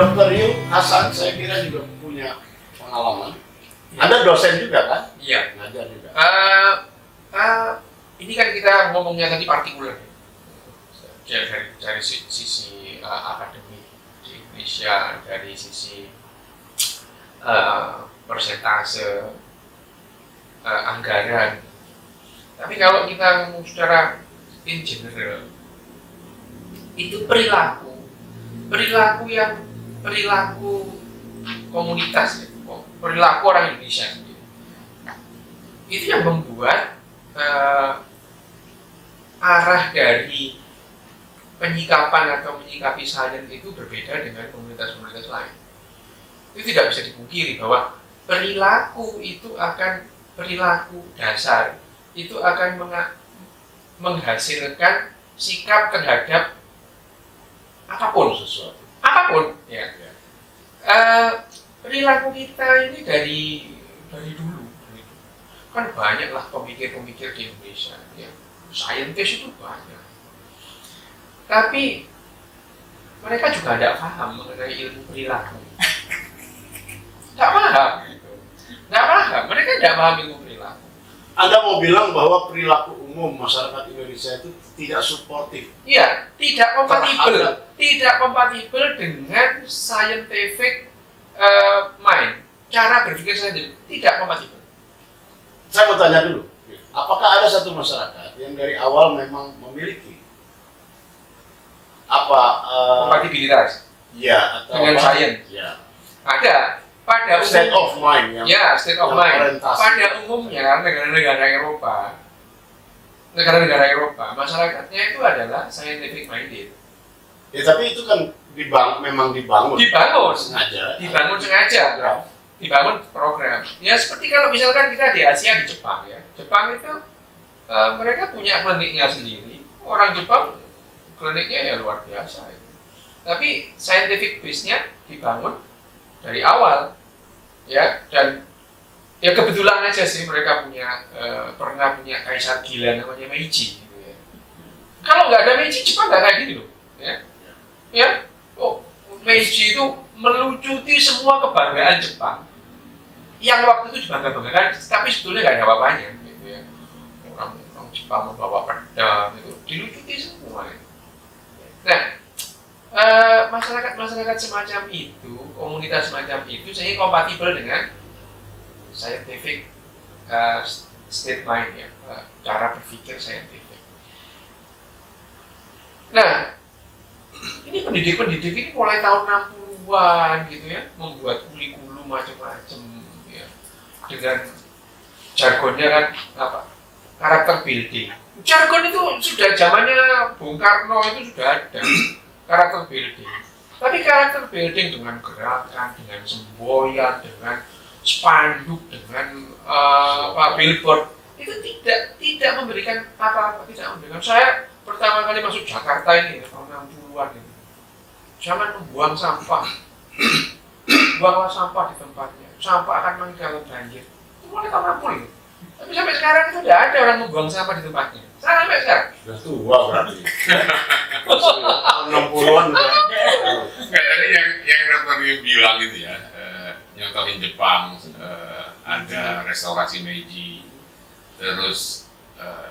Dr. Yu Hasan saya kira juga punya pengalaman. Ada dosen juga kan? Iya. Ngajar juga. Ini kan kita ngomongnya tadi partikuler dari sisi akademik di Indonesia, dari sisi persentase anggaran. Tapi kalau kita ngomong secara in general, itu perilaku komunitas, perilaku orang Indonesia sendiri. Itu yang membuat arah dari penyikapan atau menyikapi sains itu berbeda dengan komunitas-komunitas lain. Itu tidak bisa dipungkiri bahwa perilaku dasar itu akan menghasilkan sikap terhadap apapun ya. Perilaku kita ini dari dulu kan banyaklah pemikir-pemikir di Indonesia ya. Saintis itu banyak, tapi mereka juga tidak paham mengenai ilmu perilaku. Tidak paham, mereka tidak paham ilmu perilaku. Anda mau bilang bahwa perilaku umum masyarakat Indonesia itu tidak suportif? Iya, tidak kompatibel dengan scientific mind, cara berpikir saintifik tidak kompatibel. Saya mau tanya dulu, apakah ada satu masyarakat yang dari awal memang memiliki kompatibilitas? Ya, atau dengan sains? Ya. Ada. Pada state of mind state of mind. Pada umumnya negara-negara Eropa, masyarakatnya itu adalah scientific minded. Ya, tapi itu kan memang dibangun sengaja. Dibangun program. Ya seperti kalau misalkan kita di Asia, di Jepang ya. Jepang itu mereka punya kliniknya sendiri. Orang Jepang kliniknya ya luar biasa. Tapi scientific base-nya dibangun dari awal. Ya, dan ya kebetulan aja sih mereka pernah punya kaisar gila namanya Meiji gitu ya. Kalau nggak ada Meiji, Jepang nggak kayak gini loh. Ya. Meiji itu melucuti semua kebanggaan Jepang yang waktu itu dibangga-banggakan, tapi sebetulnya nggak ada apa-apanya gitu ya. Orang Jepang membawa pedang itu dilucuti semua. Nah, masyarakat semacam itu, komunitas semacam itu saya kompatibel dengan scientific state mind ya, cara berpikir saintifik. Nah, ini pendidik ini mulai tahun 60-an gitu ya, membuat kurikulum macam-macam ya, dengan jargonnya kan karakter building. Jargon itu sudah zamannya Bung Karno itu sudah ada karakter building. Tapi karakter building dengan gerakan, dengan semboyan, dengan spanduk, dengan billboard itu tidak memberikan apa-apa, tidak memberikan. Saya pertama kali masuk Jakarta ini tahun 60-an ini. Jangan membuang sampah. Buanglah sampah di tempatnya. Sampah akan mengganggu banjir. Itu mulai tahun 60. Tapi sampai sekarang itu tidak ada orang membuang sampah di tempatnya. Sampai sekarang. Sudah tua berarti. Tahun 60-an udah. Nggak, tadi yang Dr. Yu bilang itu ya, nyontohin Jepang, ada restorasi Meiji, terus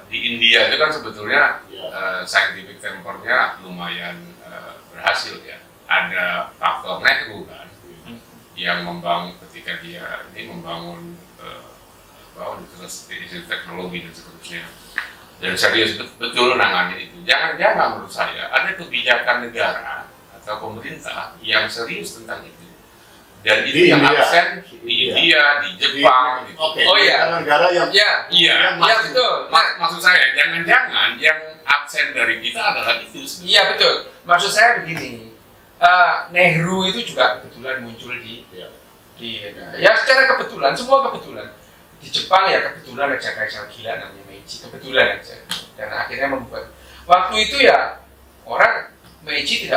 di India itu kan sebetulnya scientific tempernya lumayan berhasil ya. Ada faktor Nehru kan, yang membangun ketika dia ini membangun industri teknologi dan seterusnya. Dan serius betul nangani itu. Jangan-jangan menurut saya ada kebijakan negara atau pemerintah yang serius tentang itu. Dan itu yang absen di India, di Jepang, gitu. Oh iya, negara yang betul. Maksud saya jangan-jangan yang absen dari kita adalah itu. Iya betul. Maksud saya begini, Nehru itu juga kebetulan muncul di ya secara kebetulan, semua kebetulan. Di Jepang ya kebetulan aja kaisar gila namanya Meiji, kebetulan aja. Dan akhirnya membuat waktu itu ya orang Meiji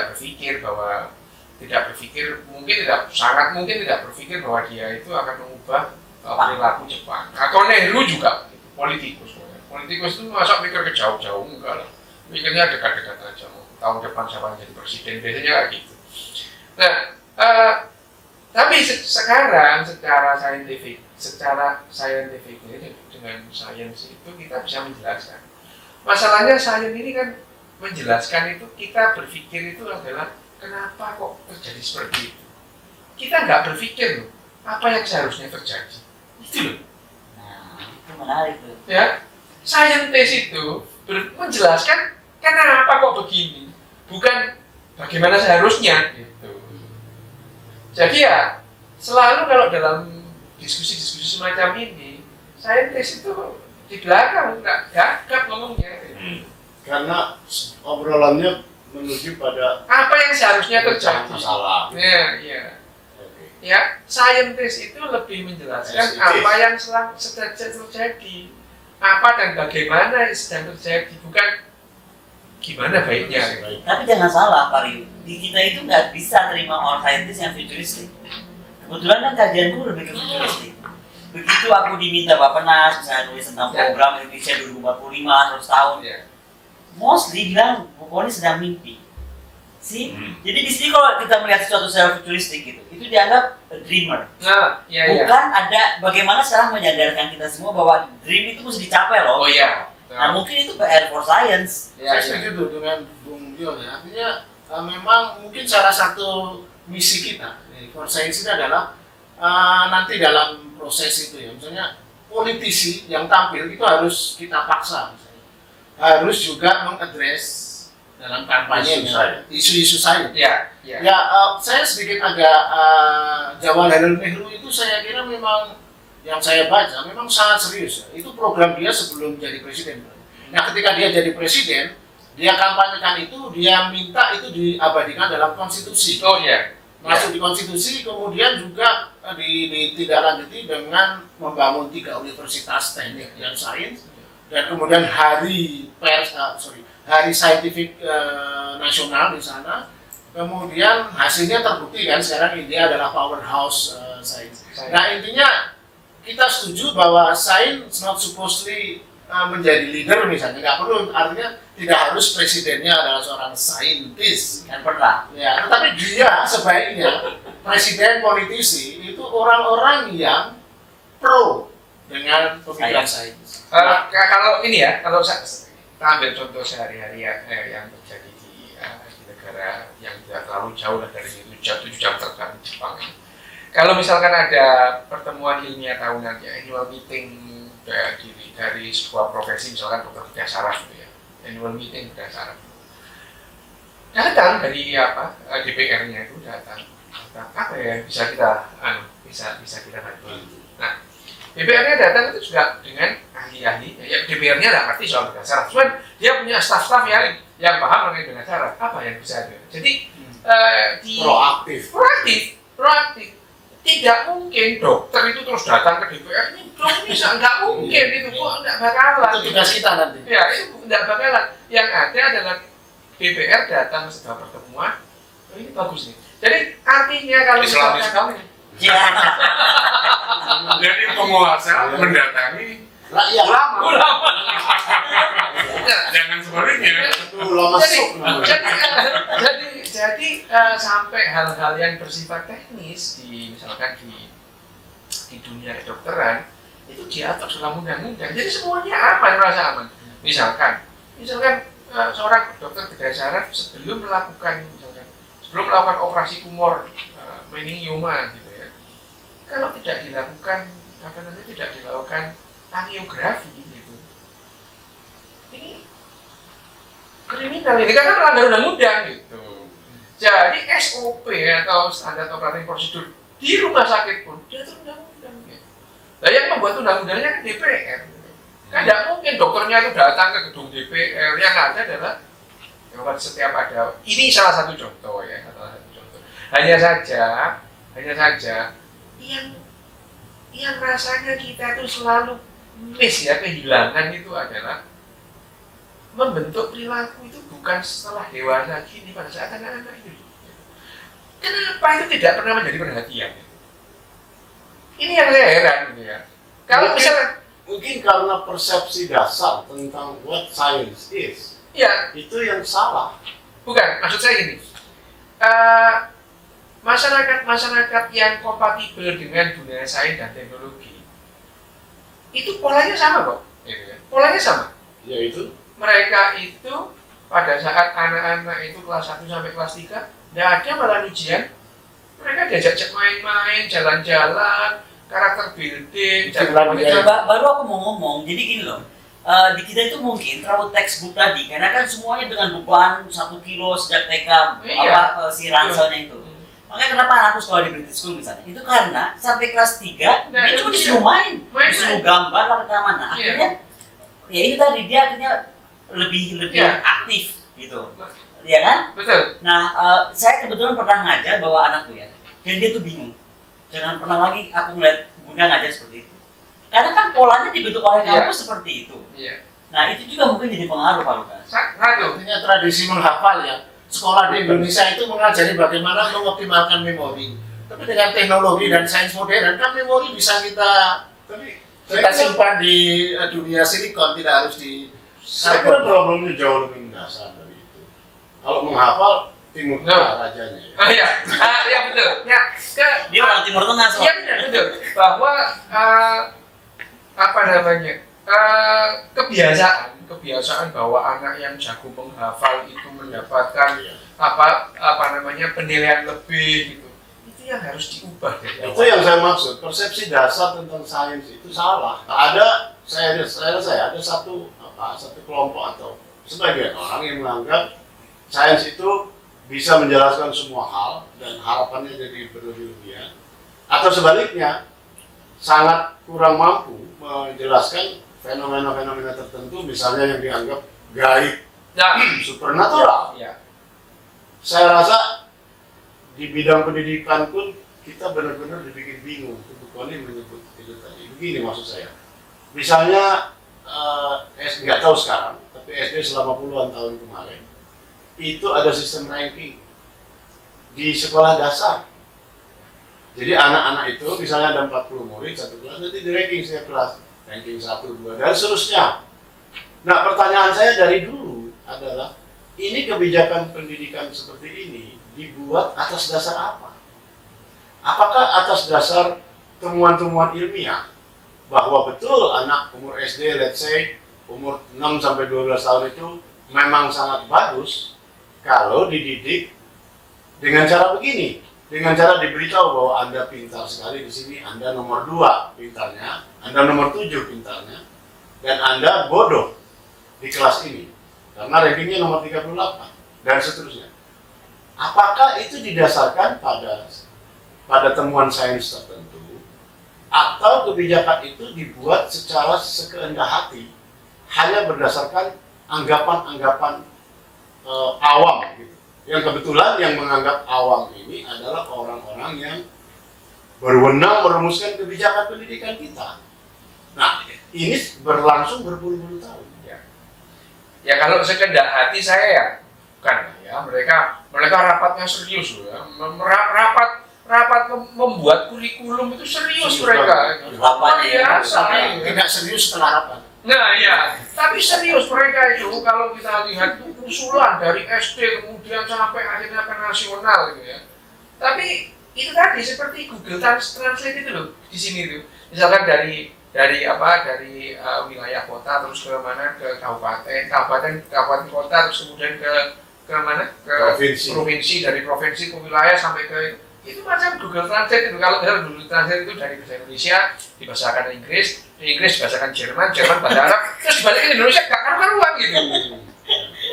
sangat mungkin tidak berpikir bahwa dia itu akan mengubah perilaku Jepang. Atau Nehru juga politikus itu masa mikir ke jauh-jauh, enggak lah, mikirnya dekat-dekat aja, tahun depan siapa yang jadi presiden, biasanya kayak gitu. Nah, Tapi sekarang secara scientific dengan sains itu kita bisa menjelaskan. Masalahnya sains ini kan menjelaskan itu, kita berpikir itu adalah kenapa kok terjadi seperti itu. Kita nggak berpikir loh, apa yang seharusnya terjadi. Itu loh. Nah, itu menarik tuh. Ya, saintis itu menjelaskan kenapa kok begini, bukan bagaimana seharusnya gitu. Jadi ya selalu kalau dalam diskusi-diskusi semacam ini, saintis itu di belakang nggak gagap ngomongnya. Karena obrolannya menuju pada Apa yang seharusnya terjadi? masalah. Ya, ya. Oke. Ya, saintis itu lebih menjelaskan Saintis. apa yang sedang terjadi, apa dan bagaimana yang sedang terjadi, bukan gimana baiknya. Baik. Tapi jangan salah, Pak Ryu. Di kita itu nggak bisa terima orang saintis yang futuristik. Kebetulan kan kajianku lebih ke futuristik. Begitu aku diminta Bappenas, misalnya nulis tentang program Indonesia 2045, 100 tahun, Ya. mostly bilang pokoknya sedang mimpi. Sih, jadi di sini kalau kita melihat sesuatu secara futuristik gitu, itu dianggap a dreamer. Nah, ya, ya. Bukan ada bagaimana sekarang menyadarkan kita semua bahwa dream itu mesti dicapai loh. Oh iya. Nah mungkin itu PR for science. Ya, Saya ya. setuju tuh dengan Bung Dion ya. Artinya memang mungkin salah satu misi kita for science ini adalah nanti dalam proses itu ya, misalnya politisi yang tampil itu harus kita paksa, misalnya. Harus juga mengadres dalam kampanye isu-isu sains. Ya, ya. Ya, saya sedikit agak Jawaharlal Nehru itu saya kira memang yang saya baca memang sangat serius ya. Itu program dia sebelum jadi presiden. Nah, ketika dia jadi presiden, dia kampanyekan itu, dia minta itu diabadikan dalam konstitusi. Oh iya. Masuk di konstitusi, kemudian juga ditindaklanjuti dengan membangun 3 universitas teknik dan sains, dan kemudian hari saintifik nasional di sana. Kemudian hasilnya terbukti kan sekarang India adalah powerhouse sains. Nah, intinya kita setuju bahwa sains not supposedly menjadi leader misalnya, nggak perlu, artinya tidak harus presidennya adalah seorang saintis. Kan pernah. Ya, tetapi dia sebaiknya presiden, politisi itu orang-orang yang pro dengan pemikiran sains. Kalau ini ya, kalau kita ambil contoh sehari-hari yang terjadi di negara yang tidak terlalu jauh dari 7 jam terbang Jepang. Kalau misalkan ada pertemuan ilmiah tahunan ya, annual meeting dari sebuah profesi, misalkan dokter bedah saraf gitu ya, annual meeting bedah saraf. Datang dari DPR-nya itu datang apa ya bisa kita kita bantu. Nah, DPR-nya datang itu juga dengan ahli-ahli, ya DPR-nya nggak ngerti soal bedah saraf, cuman dia punya staf-staf yang paham mengenai bedah saraf, apa yang bisa ada. Jadi proaktif. Tidak mungkin dokter itu terus datang ke DPR, ini belum bisa, nggak mungkin itu, kok nggak bakalan. Itu tugas kita nanti. Ya, itu nggak bakalan. Yang ada adalah DPR datang ke sebuah pertemuan, oh, ini bagus nih. Jadi artinya kalau Islamis misalkan kami. Ya. Jadi penguasa mendatangi Rakyat ulama. jangan sebaliknya. ulama Jadi sampai hal-hal yang bersifat teknis misalkan di dunia kedokteran itu diatur dalam undang-undang. Jadi semuanya aman, merasa aman. Misalkan seorang dokter bedah saraf sebelum melakukan operasi tumor meningioma gitu ya, kalau tidak dilakukan angiografi gitu, ini kriminal ini karena melanggar undang-undang gitu. Jadi SOP atau standar operating prosedur di rumah sakit pun diatur undang-undang gitu. Nah, yang membuat undang-undangnya kan DPR gitu. Kan tidak mungkin dokternya itu datang ke gedung DPR, yang ada adalah setiap ada, ini salah satu contoh ya, hanya saja yang rasanya kita itu selalu miss ya, kehilangan itu adalah membentuk perilaku itu bukan setelah dewasa gini, pada saat anak-anak itu. Kenapa itu tidak pernah menjadi perhatian? Ini yang saya heran gitu ya. Kalau misalnya mungkin karena persepsi dasar tentang what science is, ya itu yang salah. bukan, maksud saya gini. masyarakat yang kompatibel dengan dunia sains dan teknologi itu polanya sama kok, gitu ya. Polanya sama. Yaitu Mereka itu pada saat anak-anak itu kelas 1 sampai kelas 3 tidak ada malah ujian, mereka diajak main-main, jalan-jalan, karakter building, Iya. Baru aku mau ngomong, jadi gini loh, di kita itu mungkin terlalu textbook tadi, karena kan semuanya dengan beban 1 kilo sejak TK, Iya. si ranselnya itu. Makanya kenapa anakku sekolah di British School misalnya, itu karena sampai kelas 3, Nah, dia cuma itu disuruh main, Main. disuruh gambar, lalu kemana. Akhirnya, ya itu tadi, dia akhirnya lebih Iya. aktif gitu. Ya kan? Betul. Nah, saya kebetulan pernah ngajar bawa anakku ya, dan dia tuh bingung. Jangan pernah lagi aku ngeliat bunda ngajar seperti itu. Karena kan polanya dibentuk oleh Iya. kamu seperti itu. Iya. Nah, itu juga mungkin jadi pengaruh Pak Lukas. Satu. artinya tradisi menghafal ya. Sekolah di Indonesia itu mengajari bagaimana mengoptimalkan memori. Tapi dengan teknologi dan sains modern kan memori bisa kita simpan di dunia silikon, tidak harus di. Saya kira problemnya jauh lebih mendasar dari itu. Kalau menghafal Timur Tengah rajanya ya. Oh iya, ya betul. Ya, Dia orang Timur Tengah soalnya. iya benar betul. Bahwa apa namanya kebiasaan bahwa anak yang jago menghafal itu mendapatkan apa namanya penilaian lebih gitu. Itu yang harus diubah dari Itu awal. yang saya maksud. Persepsi dasar tentang sains itu salah. Saya rasa ada satu kelompok atau sebagian orang yang menganggap sains itu bisa menjelaskan semua hal dan harapannya jadi berlebih-lebihan. Atau sebaliknya, sangat kurang mampu menjelaskan fenomena-fenomena tertentu, misalnya yang dianggap gaib, Nah, supernatural. ya. Saya rasa di bidang pendidikan pun kita benar-benar dibikin bingung. Ibu Koni menyebut itu tadi. Begini maksud saya. Misalnya, nggak tahu sekarang, tapi SD selama puluhan tahun kemarin, itu ada sistem ranking di sekolah dasar. Jadi anak-anak itu misalnya ada 40 murid satu kelas, nanti di ranking setiap kelas, ranking 1, 2, dan seterusnya. Nah, pertanyaan saya dari dulu adalah, ini kebijakan pendidikan seperti ini dibuat atas dasar apa? Apakah atas dasar temuan-temuan ilmiah bahwa betul anak umur SD, let's say umur 6 sampai 12 tahun itu memang sangat bagus kalau dididik dengan cara begini, dengan cara diberitahu bahwa Anda pintar sekali di sini, Anda nomor 2 pintarnya, Anda nomor 7 pintarnya, dan Anda bodoh di kelas ini karena rankingnya nomor 38 dan seterusnya. Apakah itu didasarkan pada temuan sains tertentu atau kebijakan itu dibuat secara sekehendak hati hanya berdasarkan anggapan-anggapan awam gitu. Yang kebetulan yang menganggap awam ini adalah orang-orang yang berwenang merumuskan kebijakan pendidikan kita. Nah, ini berlangsung berpuluh-puluh tahun. Ya kalau sekedar hati saya ya bukan ya, mereka rapatnya serius loh ya. Rapat membuat kurikulum itu serius mereka. Rapatnya Biasa. Tidak serius setelah rapat. Nah ya, tapi serius mereka itu kalau kita lihat itu usulan dari SD kemudian sampai akhirnya ke nasional gitu ya. Tapi itu tadi seperti Google Translate itu loh di sini tuh. Misalkan dari wilayah kota terus ke mana, ke kabupaten kota terus kemudian ke mana, ke provinsi, dari provinsi ke wilayah sampai ke itu macam Google Translate itu. Kalau Google Translate itu dari bahasa Indonesia dibahasakan Inggris, di Inggris dibahasakan Jerman bahasa Arab, terus dibalik ke Indonesia gak karuan gitu.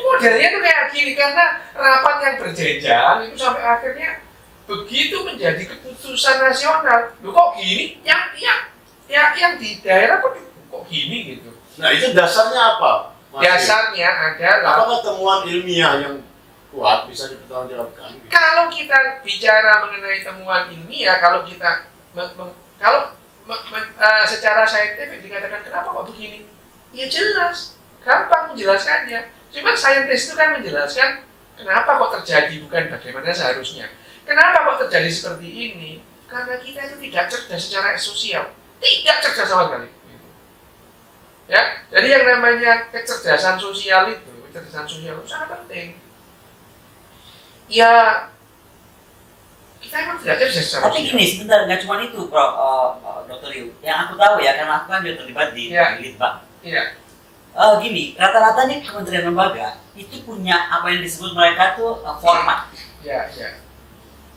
Modelnya tuh kayak gini karena rapat yang berjenjang itu sampai akhirnya begitu menjadi keputusan nasional. Loh kok gini? Yang di daerah kok gini gitu. Nah, itu dasarnya apa? Dasarnya adalah apakah temuan ilmiah yang kuat bisa dipertanggungjawabkan? kalau kita bicara mengenai temuan ilmiah, kalau kita secara saintifik dikatakan kenapa kok begini, ya jelas, gampang menjelaskannya. Cuma saintis itu kan menjelaskan kenapa kok terjadi, bukan bagaimana seharusnya. Kenapa kok terjadi seperti ini? Karena kita itu tidak cerdas secara sosial, tidak cerdas sama sekali. Ya, jadi yang namanya kecerdasan sosial itu sangat penting. Ya, kita emang belajar secara Tapi gini, sebentar, nggak cuma itu, Dr. Yu. Yang aku tahu ya, karena aku kan juga terlibat di Litbang. Iya. Gini, rata-rata nih kementerian lembaga itu punya apa yang disebut mereka tuh format. Iya, iya.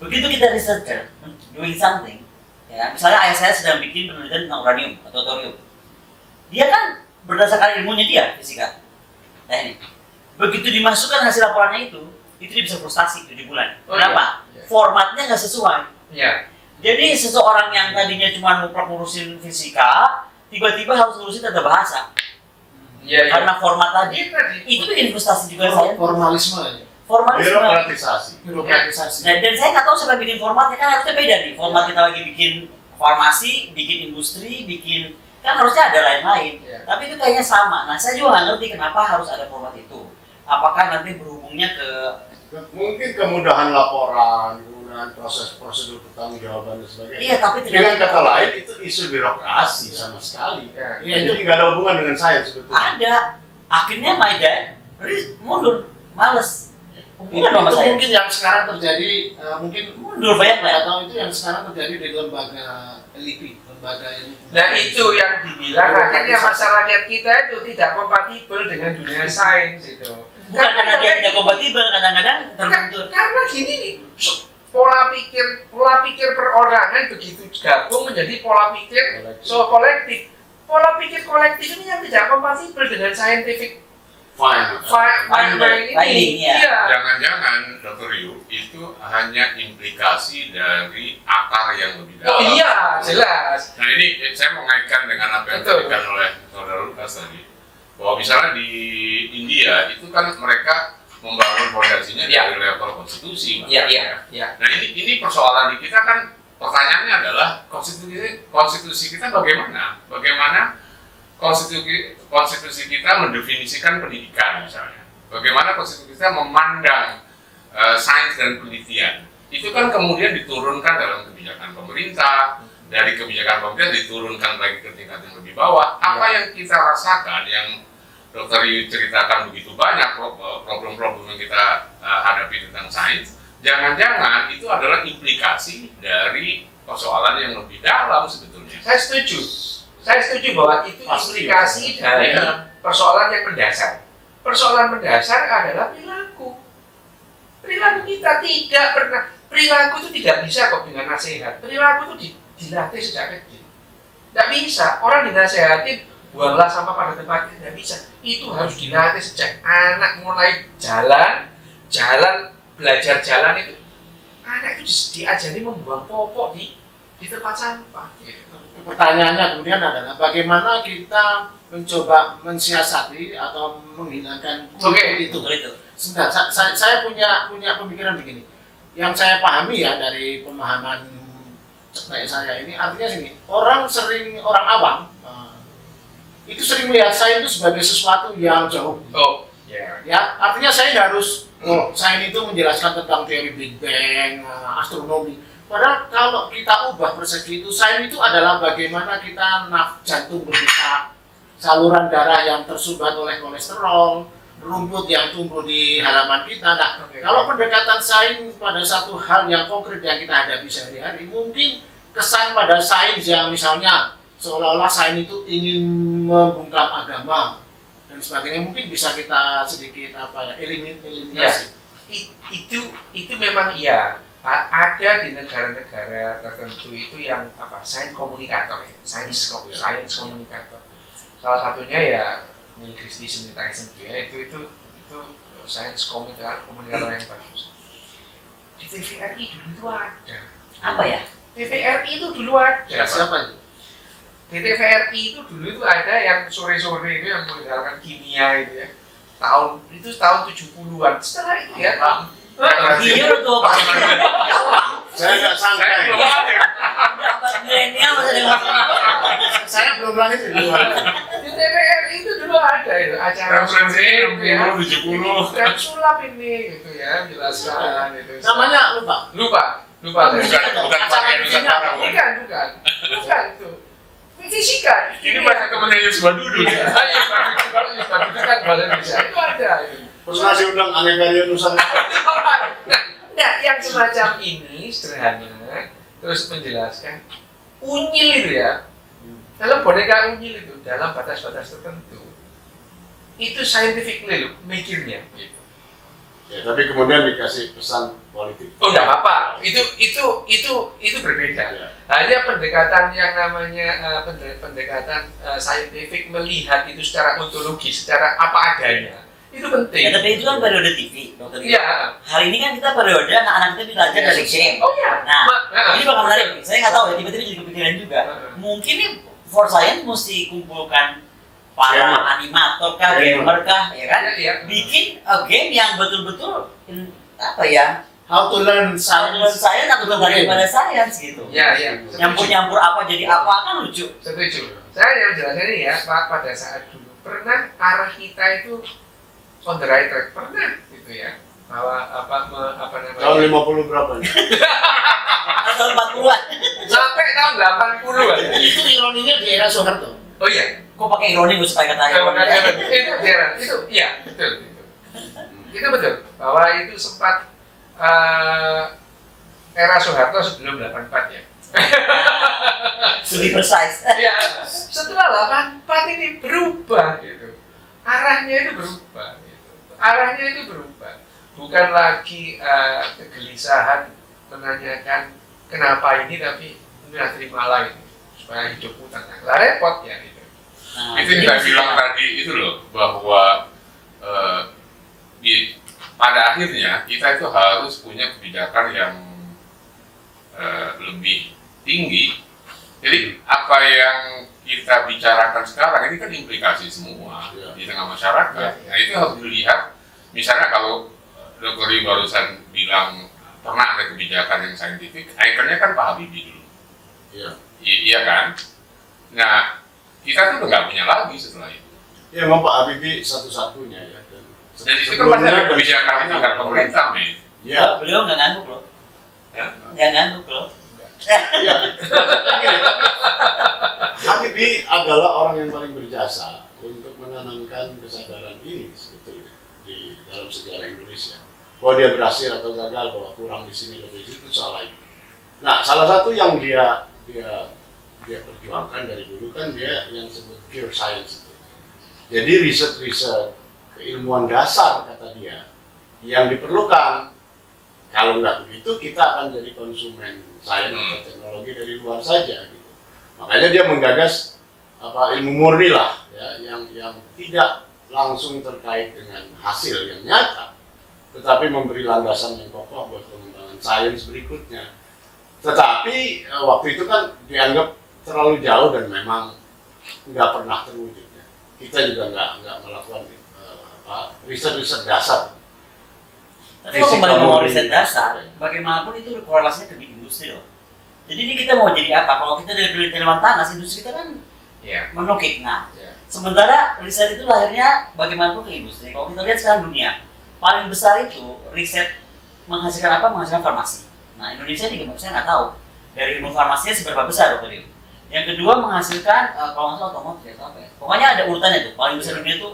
Begitu kita researcher doing something, ya, misalnya ayah saya sedang bikin penelitian tentang uranium atau thorium, dia kan berdasarkan ilmunya dia fisika, teknik. Begitu dimasukkan hasil laporannya itu dia bisa frustasi 7 bulan. Oh, Kenapa? iya. Formatnya nggak sesuai. Iya. Jadi seseorang yang tadinya cuma ngurusin fisika, tiba-tiba harus ngurusin tata bahasa. Iya, iya. Karena format tadi, Iya, tadi. itu bikin frustasi juga saya. Formalisme aja. Formalisme. Birokratisasi. Dan saya nggak tahu siapa bikin formatnya, kan harusnya beda nih. Format kita lagi bikin farmasi, bikin industri, bikin kan harusnya ada lain-lain. Iya. Tapi itu kayaknya sama. Nah, saya juga nggak ngerti kenapa harus ada format itu. Apakah nanti berhubungnya ke Mungkin kemudahan laporan, kemudahan proses prosedur pertanggungjawaban dan sebagainya. iya, tapi Dengan kata lain itu isu birokrasi sama sekali. Iya. Ya, itu nggak ada hubungan dengan saya sebetulnya. ada. Akhirnya my dad mundur, males. Itu Hubungan sama saya. mungkin yang sekarang terjadi, mungkin Mundur banyak lah. atau itu yang sekarang terjadi di lembaga LIPI, lembaga ilmu. Nah itu yang dibilang akhirnya masyarakat kita itu tidak kompatibel dengan dunia sains itu. Bukan karena dia tidak kompatibel, kadang-kadang terbentur. Karena gini nih, pola pikir perorangan begitu gabung menjadi pola pikir kolektif. Pola pikir kolektif ini yang tidak kompatibel dengan scientific Finding, ini. ya. Iya. Jangan-jangan Dr. Yu itu hanya implikasi dari akar yang lebih Oh dalam. iya, jelas. Nah ini saya mau ngaitkan dengan apa yang Betul. diberikan oleh Saudara Lukas tadi. Bahwa misalnya di India itu kan mereka membangun fondasinya Ya. dari level konstitusi. Iya, bahkan, iya, ya. iya. Nah ini persoalan di kita kan pertanyaannya adalah konstitusi kita bagaimana? Bagaimana konstitusi kita mendefinisikan pendidikan misalnya? Bagaimana konstitusi kita memandang sains dan penelitian? Itu kan kemudian diturunkan dalam kebijakan pemerintah, dari kebijakan pemerintah diturunkan lagi ke tingkat yang lebih bawah. Apa yang kita rasakan, yang Dr. Yu ceritakan begitu banyak problem-problem yang kita hadapi tentang sains, jangan-jangan itu adalah implikasi dari persoalan yang lebih dalam sebetulnya. Saya setuju bahwa itu implikasi dari persoalan yang mendasar. Persoalan mendasar adalah perilaku. Perilaku kita tidak pernah, perilaku itu tidak bisa kok dengan nasihat. Perilaku itu dilatih sejak kecil. Tidak bisa, orang dinasehati buanglah sampah pada tempatnya, tidak bisa. Itu harus dilatih sejak anak mulai jalan, belajar jalan itu. Anak itu diajari membuang popok di tempat sampah. Gitu. Pertanyaannya kemudian adalah bagaimana kita mencoba mensiasati atau menghilangkan Oke. itu. Betul itu. Sebentar, saya punya pemikiran begini. Yang saya pahami ya dari pemahaman kayak saya ini, artinya sini orang awam itu sering melihat sains itu sebagai sesuatu yang jauh. Oh, ya. Ya, artinya saya harus sains itu menjelaskan tentang teori Big Bang, astronomi. Padahal kalau kita ubah persepsi itu, sains itu adalah bagaimana kita jantung berdetak, saluran darah yang tersumbat oleh kolesterol, rumput yang tumbuh di halaman kita. Nah, kalau pendekatan sains pada satu hal yang konkret yang kita hadapi sehari-hari, mungkin kesan pada sains yang misalnya seolah-olah sains itu ingin membungkam agama dan sebagainya, mungkin bisa kita sedikit eliminasi. Itu memang iya. Ada di negara-negara tertentu itu yang sains komunikator ya, sains komunikator. Salah satunya ya milik Kristi Semitaisen ya, itu sains komunikator yang bagus. Di TVRI dulu itu ada. Apa ya? TVRI itu dulu ada. Siapa itu? Di TVRI itu dulu itu ada yang sore-sore itu yang mengenalkan kimia itu ya. Tahun 70-an. Setelah itu ya. Iya tuh Pak. Saya nggak sangka Saya belum ya. ada. Milenial masih ada Saya belum lahir di luar. Di TVRI itu dulu ada itu acara Referensi sore, 60, 70. dan sulap ini gitu ya, jelaskan itu. Namanya lupa. Lupa. Bukan pakai Nusantara. Bukan itu. Fisika. Ini bahasa temannya Yus Badudu. Ayo, kalau itu kan bahasa Indonesia itu ada itu. Terus nasi udang aneka Nusantara. Nah, yang semacam ini sederhana, terus menjelaskan unyil itu ya. Kalau boneka unyil itu dalam batas-batas tertentu, itu scientifically loh mikirnya. Gitu. Ya, tapi kemudian dikasih pesan politik. Oh nggak apa-apa, itu berbeda. Ya. Hanya pendekatan yang namanya pendekatan scientific melihat itu secara ontologi, secara apa adanya, itu penting. Ya, tapi itu kan periode TV, dokter. Iya. Hari ini kan kita periode anak-anak kita belajar dari game. Oh iya. Nah, ini bakal menarik. Saya nggak tahu ya, tiba-tiba jadi kepikiran juga. Mungkin nih For Science mesti kumpulkan para animator kah, gamer kah, ya kan? Iya. Bikin game yang betul-betul apa ya? How to learn Science atau tertarik pada science gitu. Iya, iya. Nyampur-nyampur apa jadi apa kan lucu. Setuju. Saya yang jelaskan ini ya, Pak, pada saat dulu pernah arah kita itu on the right track, pernah gitu ya. Bahwa apa namanya? Tahun 50 berapa nih? Atau 40-an. Sampai tahun 80-an. Itu ironinya di era Soeharto. Oh iya. Kok pakai ironi gue supaya kata ironi? Itu iya, betul. Itu betul. Bahwa itu sempat era Soeharto sebelum 84 ya. Lebih precise. Ya, setelah 84 ini berubah gitu. Arahnya itu berubah gitu. Arahnya itu berubah. Bukan lagi kegelisahan menanyakan kenapa ini, tapi udah terimalah ini supaya hidupmu tenang. Lah repot ya gitu. Nah, Itu yang saya bilang tadi itu loh, bahwa pada akhirnya kita itu harus punya kebijakan yang lebih tinggi. Jadi apa yang kita bicarakan sekarang ini kan implikasi semua di tengah masyarakat. Nah itu harus dilihat. Misalnya kalau Dr. Ri barusan bilang pernah ada kebijakan yang saintifik, ikonnya kan Pak Habibie dulu. Iya. Iya kan? Nah, kita tuh udah nggak punya lagi setelah itu. Ya, memang Pak Habibie satu-satunya ya. Dan itu kan pasti ada kebijakan di tingkat pemerintah, men. Ya, beliau nggak ngangguk loh. Ya. Nggak ngangguk loh. ya. Habibie adalah orang yang paling berjasa untuk menanamkan kesadaran ini sebetulnya di dalam sejarah Indonesia. Bahwa dia berhasil atau gagal, bahwa kurang di sini lebih itu soal lain. Nah, salah satu yang dia perjuangkan dari dulu kan dia yang disebut pure science itu. Jadi riset-riset keilmuan dasar kata dia yang diperlukan. Kalau nggak begitu kita akan jadi konsumen sains atau teknologi dari luar saja. Gitu. Makanya dia menggagas ilmu murni lah, ya, yang tidak langsung terkait dengan hasil yang nyata, tetapi memberi landasan yang kokoh buat pengembangan sains berikutnya. Tetapi waktu itu kan dianggap terlalu jauh dan memang nggak pernah terwujud. Ya. Kita juga nggak melakukan riset-riset dasar. Tapi kalau kembali mau riset dasar, bagaimanapun itu korelasinya ke industri loh. Jadi ini kita mau jadi apa? Kalau kita dari penelitian Tanas, industri kita kan menukik. Nah, sementara riset itu lahirnya bagaimanapun ke industri. Kalau kita lihat sekarang dunia, paling besar itu riset menghasilkan apa? Menghasilkan farmasi. Nah, Indonesia juga saya nggak tahu dari ilmu farmasinya seberapa besar dokter itu. Yang kedua menghasilkan kalau nggak salah otomotif atau apa ya. Pokoknya ada urutannya tuh. Paling besar dunia itu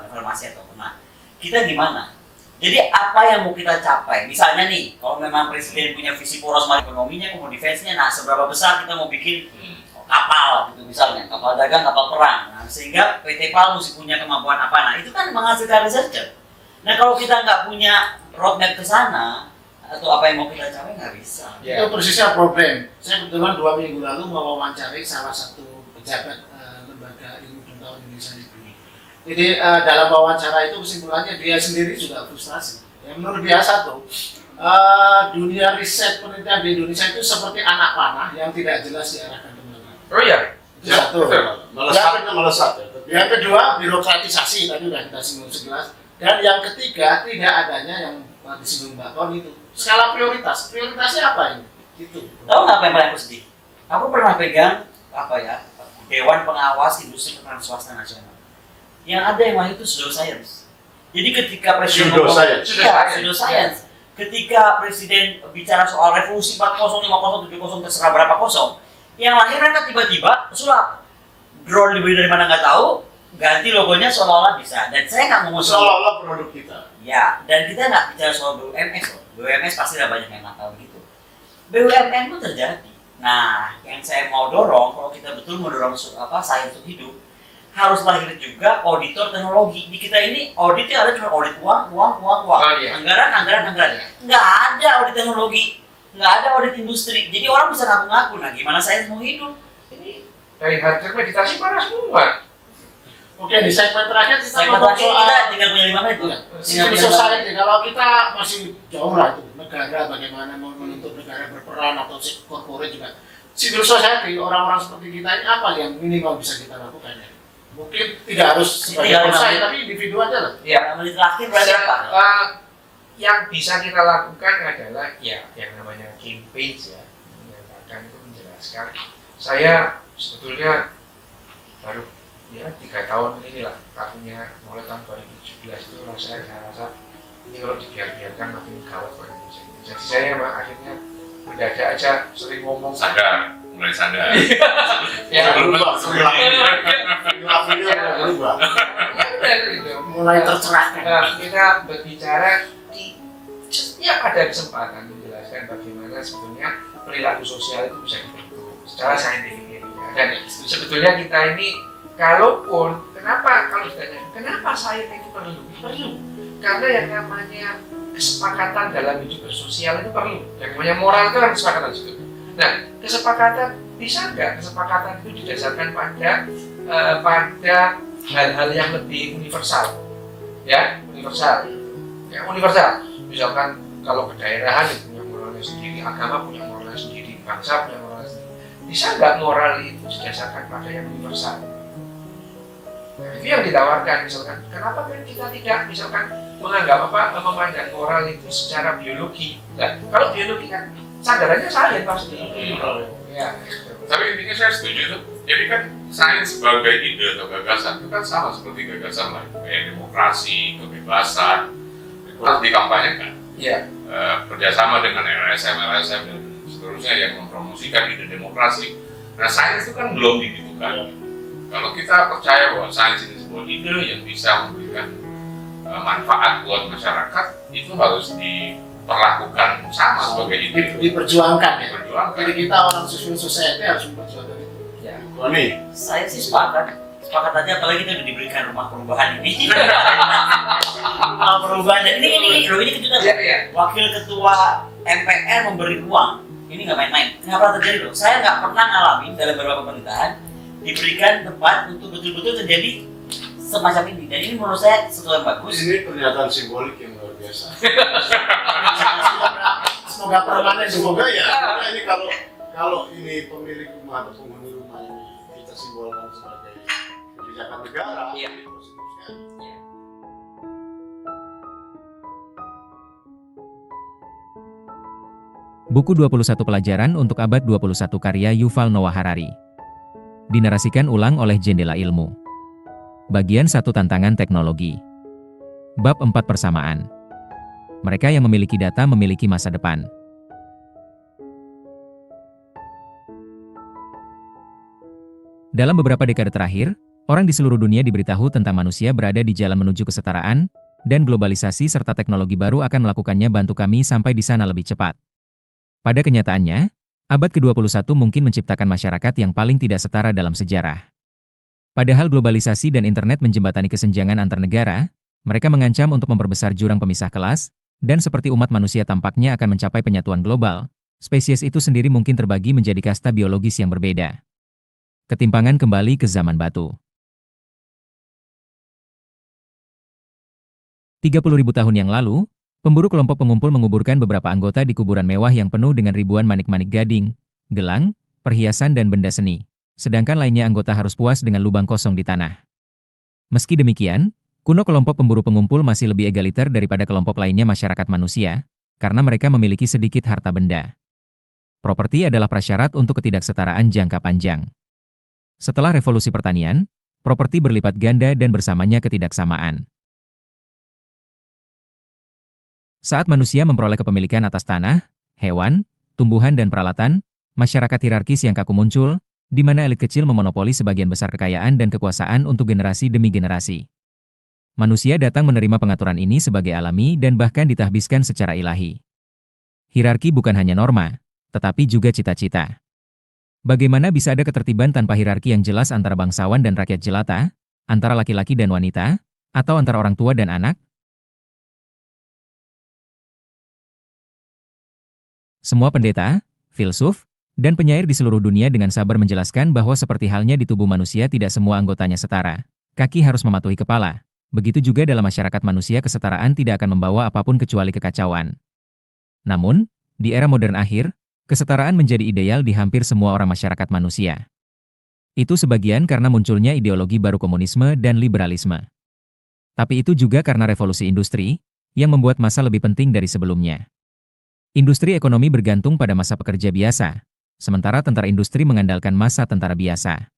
farmasi atau apa. Nah, kita di mana? Jadi apa yang mau kita capai? Misalnya nih, kalau memang presiden punya visi poros ekonominya, kemudian defense-nya, nah seberapa besar kita mau bikin kapal gitu misalnya, kapal dagang, kapal perang. Nah, sehingga PT PAL mesti punya kemampuan apa? Nah, itu kan menghasilkan researcher. Nah, kalau kita nggak punya roadmap ke sana, atau apa yang mau kita capai nggak bisa. Itu persisnya problem. Saya kebetulan 2 minggu lalu mewawancari salah satu pejabat lembaga ilmu pengetahuan Indonesia itu. Jadi dalam wawancara itu kesimpulannya dia sendiri juga frustrasi. Yang menurut dia satu, dunia riset penelitian di Indonesia itu seperti anak panah yang tidak jelas diarahkan kemana. Oh iya. Itu satu. Melesat ya. Yang kedua, birokratisasi tadi sudah kita singgung sekilas. Dan yang ketiga, tidak adanya yang disinggung Mbak Ton itu. Skala prioritas. Prioritasnya apa ini? Itu. Tahu nggak apa yang paling aku sedih? Aku pernah pegang Dewan Pengawas Industri Pertahanan Swasta Nasional. Yang ada yang lahir itu pseudoscience. Jadi ketika presiden pseudoscience. Ketika presiden bicara soal revolusi 40, 50, 70, terserah berapa kosong, yang lahir mereka tiba-tiba sulap. Drone dibeli dari mana nggak tahu, ganti logonya seolah-olah bisa. Dan saya nggak ngomong seolah-olah produk kita. Ya, dan kita nggak bicara soal BUMS loh. BUMS pasti ada banyak yang nggak tahu gitu. BUMN pun terjadi. Nah, yang saya mau dorong, kalau kita betul mau dorong sains untuk hidup, harus lahir juga auditor teknologi. Di kita ini auditnya ada cuma audit uang. Oh, iya. Anggaran. Nggak ada audit teknologi, nggak ada audit industri. Jadi orang bisa ngaku-ngaku, nah gimana sains mau hidup? Ini Dari hardware meditasi parah semua. Oke, di segmen terakhir kita segmen ngomong terakhir soal kita tinggal punya 5 menit. civil society. Kalau kita masih jauh lah itu negara, bagaimana menuntut negara berperan atau korporat juga. Civil society, orang-orang seperti kita ini apa yang minimal bisa kita lakukan ya? Mungkin tidak harus sebagai Tinggal perusahaan, lima tapi individu aja lah. Ya, Menit terakhir berarti apa? yang bisa kita lakukan adalah ya yang namanya campaign ya, menyatakan itu menjelaskan. Saya sebetulnya baru ya 3 tahun inilah kakinya mulai tahun 2017 itu saya rasa ini kalau dibiarkan makin gawat Pak Indonesia. Jadi saya akhirnya mendadak aja sering ngomong mulai sadar. ya berubah. Mulai tercerahkan. Nah, kita berbicara di setiap ada kesempatan menjelaskan bagaimana sebetulnya perilaku sosial itu bisa dibentuk secara saintifik ya. Dan sebetulnya kita ini kalaupun kalau ditanya kenapa sains itu perlu karena yang namanya kesepakatan dalam hidup bersosial itu perlu. Yang namanya moral itu kan kesepakatan juga. Nah, kesepakatan bisa nggak kesepakatan itu didasarkan pada hal-hal yang lebih universal, ya universal. Misalkan kalau kedaerahan itu punya moralnya sendiri, agama punya moralnya sendiri, bangsa punya moralnya sendiri. Bisa nggak moral itu didasarkan pada yang universal? Nah, itu yang ditawarkan misalkan. Kenapa kan kita tidak misalkan memandang moral itu secara biologi? Nah, kalau biologi kan sadarannya sains pasti. Ya. Tapi intinya saya setuju tuh. Jadi kan sains sebagai ide atau gagasan itu kan sama seperti gagasan lain, kayak demokrasi, kebebasan, itu harus dikampanyekan. Iya. Kerjasama dengan LSM dan seterusnya yang mempromosikan ide demokrasi. Nah, sains itu kan belum digitukan. Kalau kita percaya bahwa sains ini sebuah ide yang bisa memberikan manfaat buat masyarakat, itu harus diperlakukan sama sebagai ide. Diperjuangkan ya. Diperjuangkan. Jadi kita orang civil society harus memperjuangkan itu. Ya. Koni, Saya sih sepakat aja, apalagi kita udah diberikan rumah perubahan ini. Rumah perubahan dan ini kejutan. Iya. Wakil ketua MPR memberi uang, ini nggak main-main. Nggak pernah terjadi loh. Saya nggak pernah ngalamin dalam beberapa pemerintahan diberikan tempat untuk betul-betul terjadi semacam ini. Dan ini menurut saya sesuatu yang bagus. ini pernyataan simbolik yang luar biasa. Semoga permanen. Semoga ya. Karena ini kalau ini pemilik rumah atau penghuni rumah ini kita simbolkan sebagai kebijakan negara, Iya. itu seterusnya. Buku 21 Pelajaran untuk Abad 21 karya Yuval Noah Harari. Dinarasikan ulang oleh Jendela Ilmu. Bagian 1 Tantangan Teknologi. Bab 4 Persamaan. Mereka yang memiliki data memiliki masa depan. Dalam beberapa dekade terakhir, orang di seluruh dunia diberitahu tentang manusia berada di jalan menuju kesetaraan, dan globalisasi serta teknologi baru akan melakukannya bantu kami sampai di sana lebih cepat. Pada kenyataannya, abad ke-21 mungkin menciptakan masyarakat yang paling tidak setara dalam sejarah. Padahal globalisasi dan internet menjembatani kesenjangan antar negara, mereka mengancam untuk memperbesar jurang pemisah kelas, dan seperti umat manusia tampaknya akan mencapai penyatuan global, spesies itu sendiri mungkin terbagi menjadi kasta biologis yang berbeda. Ketimpangan kembali ke zaman batu. 30.000 tahun yang lalu, pemburu kelompok pengumpul menguburkan beberapa anggota di kuburan mewah yang penuh dengan ribuan manik-manik gading, gelang, perhiasan dan benda seni. Sedangkan lainnya anggota harus puas dengan lubang kosong di tanah. Meski demikian, kuno kelompok pemburu pengumpul masih lebih egaliter daripada kelompok lainnya masyarakat manusia, karena mereka memiliki sedikit harta benda. Properti adalah prasyarat untuk ketidaksetaraan jangka panjang. Setelah revolusi pertanian, properti berlipat ganda dan bersamanya ketidaksamaan. Saat manusia memperoleh kepemilikan atas tanah, hewan, tumbuhan dan peralatan, masyarakat hierarkis yang kaku muncul, di mana elit kecil memonopoli sebagian besar kekayaan dan kekuasaan untuk generasi demi generasi. Manusia datang menerima pengaturan ini sebagai alami dan bahkan ditahbiskan secara ilahi. Hierarki bukan hanya norma, tetapi juga cita-cita. Bagaimana bisa ada ketertiban tanpa hierarki yang jelas antara bangsawan dan rakyat jelata, antara laki-laki dan wanita, atau antara orang tua dan anak? Semua pendeta, filsuf, dan penyair di seluruh dunia dengan sabar menjelaskan bahwa seperti halnya di tubuh manusia tidak semua anggotanya setara. Kaki harus mematuhi kepala. Begitu juga dalam masyarakat manusia kesetaraan tidak akan membawa apapun kecuali kekacauan. Namun, di era modern akhir, kesetaraan menjadi ideal di hampir semua orang masyarakat manusia. Itu sebagian karena munculnya ideologi baru komunisme dan liberalisme. Tapi itu juga karena revolusi industri, yang membuat massa lebih penting dari sebelumnya. Industri ekonomi bergantung pada massa pekerja biasa, sementara tentara industri mengandalkan massa tentara biasa.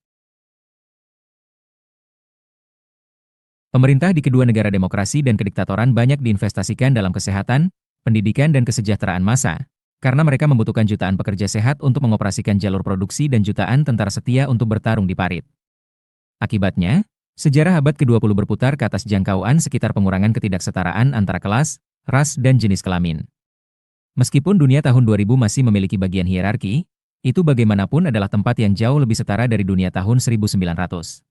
Pemerintah di kedua negara demokrasi dan kediktatoran banyak diinvestasikan dalam kesehatan, pendidikan dan kesejahteraan massa, karena mereka membutuhkan jutaan pekerja sehat untuk mengoperasikan jalur produksi dan jutaan tentara setia untuk bertarung di parit. Akibatnya, sejarah abad ke-20 berputar ke atas jangkauan sekitar pengurangan ketidaksetaraan antara kelas, ras, dan jenis kelamin. Meskipun dunia tahun 2000 masih memiliki bagian hierarki, itu bagaimanapun adalah tempat yang jauh lebih setara dari dunia tahun 1900.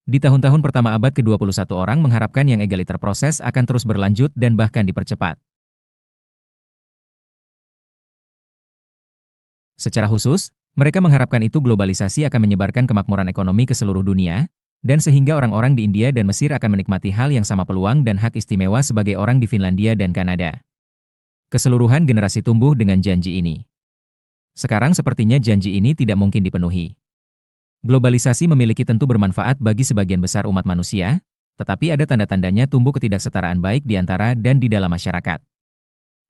Di tahun-tahun pertama abad ke-21 orang mengharapkan yang egaliter proses akan terus berlanjut dan bahkan dipercepat. Secara khusus, mereka mengharapkan itu globalisasi akan menyebarkan kemakmuran ekonomi ke seluruh dunia, dan sehingga orang-orang di India dan Mesir akan menikmati hal yang sama peluang dan hak istimewa sebagai orang di Finlandia dan Kanada. Keseluruhan generasi tumbuh dengan janji ini. Sekarang sepertinya janji ini tidak mungkin dipenuhi. Globalisasi memiliki tentu bermanfaat bagi sebagian besar umat manusia, tetapi ada tanda-tandanya tumbuh ketidaksetaraan baik di antara dan di dalam masyarakat.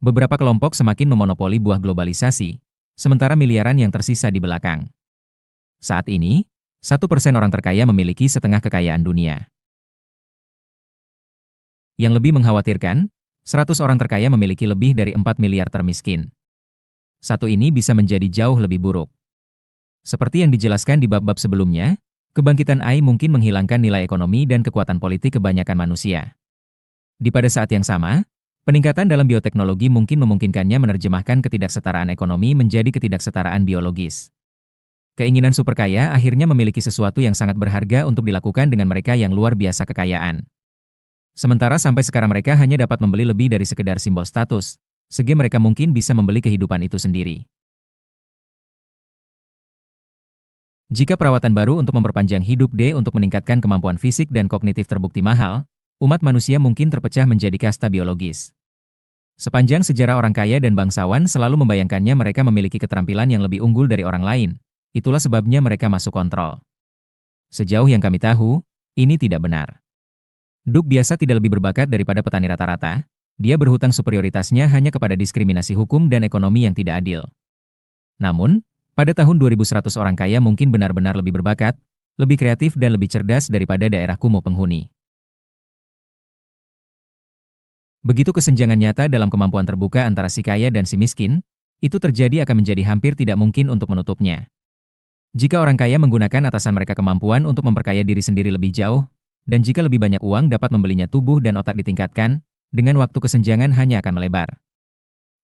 Beberapa kelompok semakin memonopoli buah globalisasi, sementara miliaran yang tersisa di belakang. Saat ini, 1% orang terkaya memiliki setengah kekayaan dunia. Yang lebih mengkhawatirkan, 100 orang terkaya memiliki lebih dari 4 miliar termiskin. Satu ini bisa menjadi jauh lebih buruk. Seperti yang dijelaskan di bab-bab sebelumnya, kebangkitan AI mungkin menghilangkan nilai ekonomi dan kekuatan politik kebanyakan manusia. Di pada saat yang sama, peningkatan dalam bioteknologi mungkin memungkinkannya menerjemahkan ketidaksetaraan ekonomi menjadi ketidaksetaraan biologis. Keinginan superkaya akhirnya memiliki sesuatu yang sangat berharga untuk dilakukan dengan mereka yang luar biasa kekayaan. Sementara sampai sekarang mereka hanya dapat membeli lebih dari sekedar simbol status, sehingga mereka mungkin bisa membeli kehidupan itu sendiri. Jika perawatan baru untuk memperpanjang hidup D untuk meningkatkan kemampuan fisik dan kognitif terbukti mahal, umat manusia mungkin terpecah menjadi kasta biologis. Sepanjang sejarah orang kaya dan bangsawan selalu membayangkannya mereka memiliki keterampilan yang lebih unggul dari orang lain, itulah sebabnya mereka masuk kontrol. Sejauh yang kami tahu, ini tidak benar. Duk biasa tidak lebih berbakat daripada petani rata-rata, dia berhutang superioritasnya hanya kepada diskriminasi hukum dan ekonomi yang tidak adil. Namun, pada tahun 2100 orang kaya mungkin benar-benar lebih berbakat, lebih kreatif dan lebih cerdas daripada daerah kumuh penghuni. Begitu kesenjangan nyata dalam kemampuan terbuka antara si kaya dan si miskin, itu terjadi akan menjadi hampir tidak mungkin untuk menutupnya. Jika orang kaya menggunakan atasan mereka kemampuan untuk memperkaya diri sendiri lebih jauh, dan jika lebih banyak uang dapat membelinya tubuh dan otak ditingkatkan, dengan waktu kesenjangan hanya akan melebar.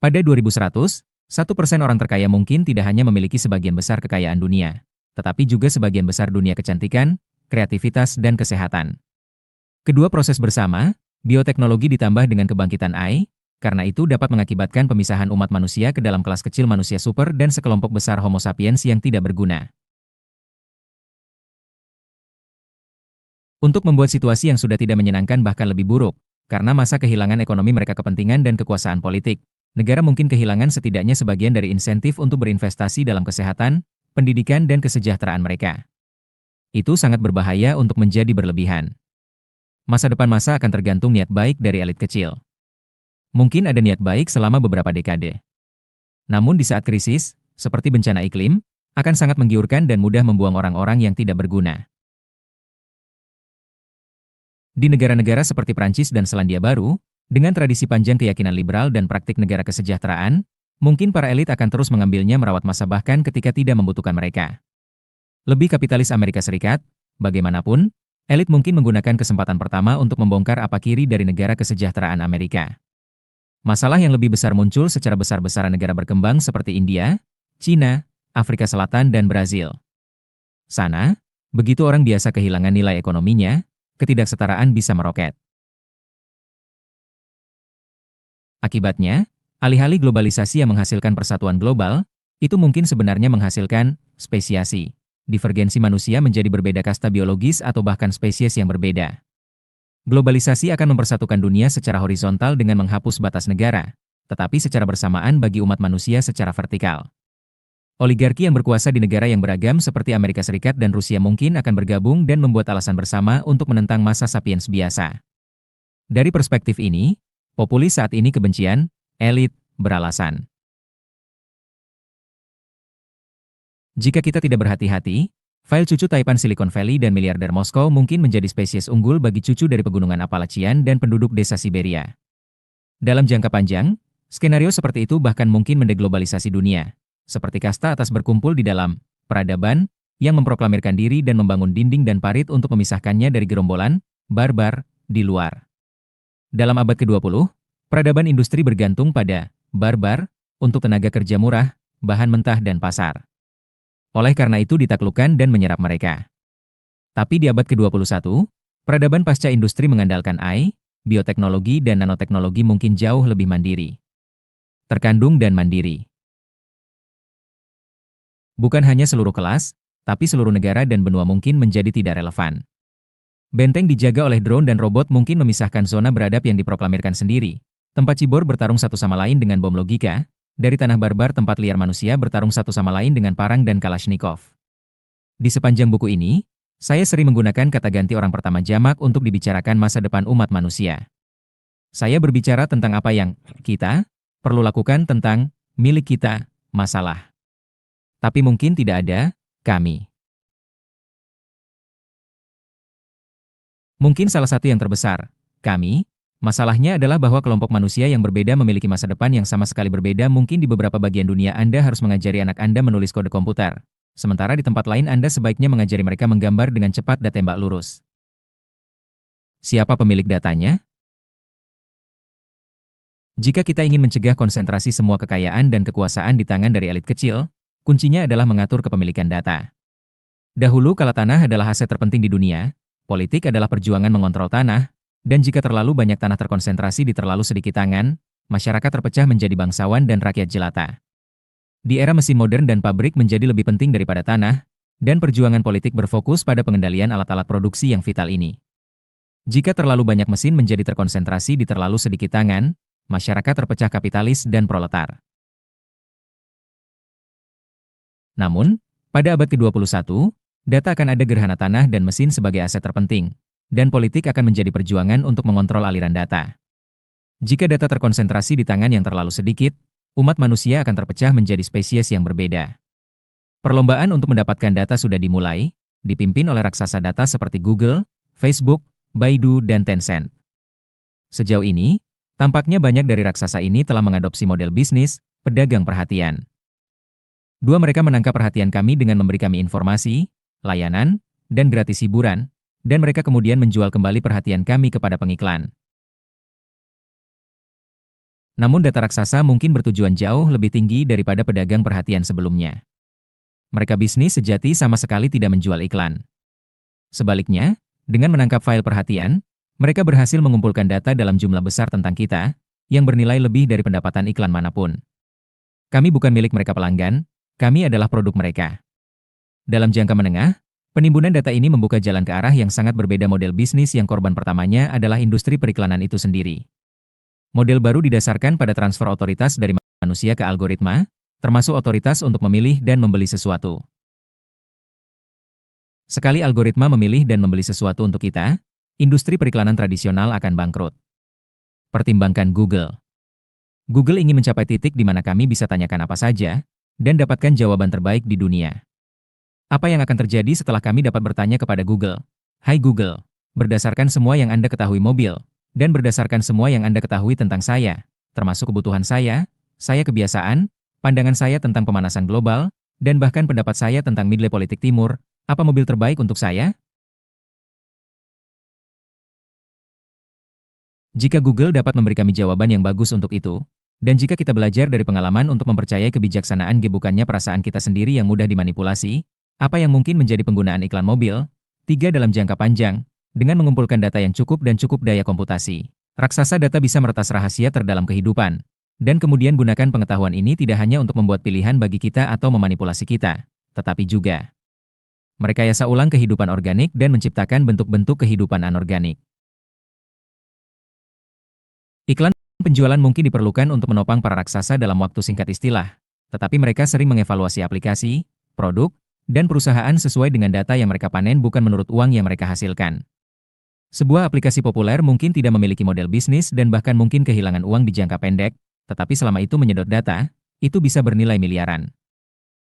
Pada 2100, 1% orang terkaya mungkin tidak hanya memiliki sebagian besar kekayaan dunia, tetapi juga sebagian besar dunia kecantikan, kreativitas, dan kesehatan. Kedua proses bersama, bioteknologi ditambah dengan kebangkitan AI, karena itu dapat mengakibatkan pemisahan umat manusia ke dalam kelas kecil manusia super dan sekelompok besar Homo sapiens yang tidak berguna. Untuk membuat situasi yang sudah tidak menyenangkan bahkan lebih buruk, karena masa kehilangan ekonomi mereka kepentingan dan kekuasaan politik, negara mungkin kehilangan setidaknya sebagian dari insentif untuk berinvestasi dalam kesehatan, pendidikan dan kesejahteraan mereka. Itu sangat berbahaya untuk menjadi berlebihan. Masa depan massa akan tergantung niat baik dari elit kecil. Mungkin ada niat baik selama beberapa dekade. Namun di saat krisis, seperti bencana iklim, akan sangat menggiurkan dan mudah membuang orang-orang yang tidak berguna. Di negara-negara seperti Prancis dan Selandia Baru, dengan tradisi panjang keyakinan liberal dan praktik negara kesejahteraan, mungkin para elit akan terus mengambilnya merawat massa bahkan ketika tidak membutuhkan mereka. Lebih kapitalis Amerika Serikat, bagaimanapun, elit mungkin menggunakan kesempatan pertama untuk membongkar apa kiri dari negara kesejahteraan Amerika. Masalah yang lebih besar muncul secara besar-besaran negara berkembang seperti India, Cina, Afrika Selatan dan Brazil. Sana, begitu orang biasa kehilangan nilai ekonominya, ketidaksetaraan bisa meroket. Akibatnya, alih-alih globalisasi yang menghasilkan persatuan global, itu mungkin sebenarnya menghasilkan spesiasi. Divergensi manusia menjadi berbeda kasta biologis atau bahkan spesies yang berbeda. Globalisasi akan mempersatukan dunia secara horizontal dengan menghapus batas negara, tetapi secara bersamaan bagi umat manusia secara vertikal. Oligarki yang berkuasa di negara yang beragam seperti Amerika Serikat dan Rusia mungkin akan bergabung dan membuat alasan bersama untuk menentang masa sapiens biasa. Dari perspektif ini, populis saat ini kebencian, elit, beralasan. Jika kita tidak berhati-hati, file cucu Taipan Silicon Valley dan miliarder Moskow mungkin menjadi spesies unggul bagi cucu dari pegunungan Appalachian dan penduduk desa Siberia. Dalam jangka panjang, skenario seperti itu bahkan mungkin mendeglobalisasi dunia, seperti kasta atas berkumpul di dalam peradaban yang memproklamirkan diri dan membangun dinding dan parit untuk memisahkannya dari gerombolan barbar di luar. Dalam abad ke-20, peradaban industri bergantung pada barbar untuk tenaga kerja murah, bahan mentah dan pasar. Oleh karena itu ditaklukkan dan menyerap mereka. Tapi di abad ke-21, peradaban pasca industri mengandalkan AI, bioteknologi dan nanoteknologi mungkin jauh lebih mandiri. Terkandung dan mandiri. Bukan hanya seluruh kelas, tapi seluruh negara dan benua mungkin menjadi tidak relevan. Benteng dijaga oleh drone dan robot mungkin memisahkan zona beradab yang diproklamirkan sendiri. Tempat cibor bertarung satu sama lain dengan bom logika, dari tanah barbar tempat liar manusia bertarung satu sama lain dengan parang dan kalashnikov. Di sepanjang buku ini, saya sering menggunakan kata ganti orang pertama jamak untuk dibicarakan masa depan umat manusia. Saya berbicara tentang apa yang kita perlu lakukan tentang milik kita, masalah. Tapi mungkin tidak ada kami. Mungkin salah satu yang terbesar, kami, masalahnya adalah bahwa kelompok manusia yang berbeda memiliki masa depan yang sama sekali berbeda. Mungkin di beberapa bagian dunia Anda harus mengajari anak Anda menulis kode komputer. Sementara di tempat lain Anda sebaiknya mengajari mereka menggambar dengan cepat dan tembak lurus. Siapa pemilik datanya? Jika kita ingin mencegah konsentrasi semua kekayaan dan kekuasaan di tangan dari elit kecil, kuncinya adalah mengatur kepemilikan data. Dahulu kala tanah adalah aset terpenting di dunia, politik adalah perjuangan mengontrol tanah, dan jika terlalu banyak tanah terkonsentrasi di terlalu sedikit tangan, masyarakat terpecah menjadi bangsawan dan rakyat jelata. Di era mesin modern dan pabrik menjadi lebih penting daripada tanah, dan perjuangan politik berfokus pada pengendalian alat-alat produksi yang vital ini. Jika terlalu banyak mesin menjadi terkonsentrasi di terlalu sedikit tangan, masyarakat terpecah kapitalis dan proletar. Namun, pada abad ke-21, data akan ada gerhana tanah dan mesin sebagai aset terpenting, dan politik akan menjadi perjuangan untuk mengontrol aliran data. Jika data terkonsentrasi di tangan yang terlalu sedikit, umat manusia akan terpecah menjadi spesies yang berbeda. Perlombaan untuk mendapatkan data sudah dimulai, dipimpin oleh raksasa data seperti Google, Facebook, Baidu, dan Tencent. Sejauh ini, tampaknya banyak dari raksasa ini telah mengadopsi model bisnis, pedagang perhatian. Dua mereka menangkap perhatian kami dengan memberi kami informasi, layanan, dan gratis hiburan, dan mereka kemudian menjual kembali perhatian kami kepada pengiklan. Namun data raksasa mungkin bertujuan jauh lebih tinggi daripada pedagang perhatian sebelumnya. Mereka bisnis sejati sama sekali tidak menjual iklan. Sebaliknya, dengan menangkap file perhatian, mereka berhasil mengumpulkan data dalam jumlah besar tentang kita, yang bernilai lebih dari pendapatan iklan manapun. Kami bukan milik mereka pelanggan, kami adalah produk mereka. Dalam jangka menengah, penimbunan data ini membuka jalan ke arah yang sangat berbeda. Model bisnis yang korban pertamanya adalah industri periklanan itu sendiri. Model baru didasarkan pada transfer otoritas dari manusia ke algoritma, termasuk otoritas untuk memilih dan membeli sesuatu. Sekali algoritma memilih dan membeli sesuatu untuk kita, industri periklanan tradisional akan bangkrut. Pertimbangkan Google. Google ingin mencapai titik di mana kami bisa tanyakan apa saja, dan dapatkan jawaban terbaik di dunia. Apa yang akan terjadi setelah kami dapat bertanya kepada Google? Hai Google, berdasarkan semua yang Anda ketahui mobil, dan berdasarkan semua yang Anda ketahui tentang saya, termasuk kebutuhan saya kebiasaan, pandangan saya tentang pemanasan global, dan bahkan pendapat saya tentang midle politik timur, apa mobil terbaik untuk saya? Jika Google dapat memberi kami jawaban yang bagus untuk itu, Dan jika kita belajar dari pengalaman untuk mempercayai kebijaksanaan bukannya perasaan kita sendiri yang mudah dimanipulasi, apa yang mungkin menjadi penggunaan iklan mobil? 3. Dalam jangka panjang, dengan mengumpulkan data yang cukup dan cukup daya komputasi, raksasa data bisa meretas rahasia terdalam kehidupan. Dan kemudian gunakan pengetahuan ini tidak hanya untuk membuat pilihan bagi kita atau memanipulasi kita, tetapi juga merekayasa ulang kehidupan organik dan menciptakan bentuk-bentuk kehidupan anorganik. Iklan penjualan mungkin diperlukan untuk menopang para raksasa dalam waktu singkat istilah, tetapi mereka sering mengevaluasi aplikasi, produk, dan perusahaan sesuai dengan data yang mereka panen bukan menurut uang yang mereka hasilkan. Sebuah aplikasi populer mungkin tidak memiliki model bisnis dan bahkan mungkin kehilangan uang di jangka pendek, tetapi selama itu menyedot data, itu bisa bernilai miliaran.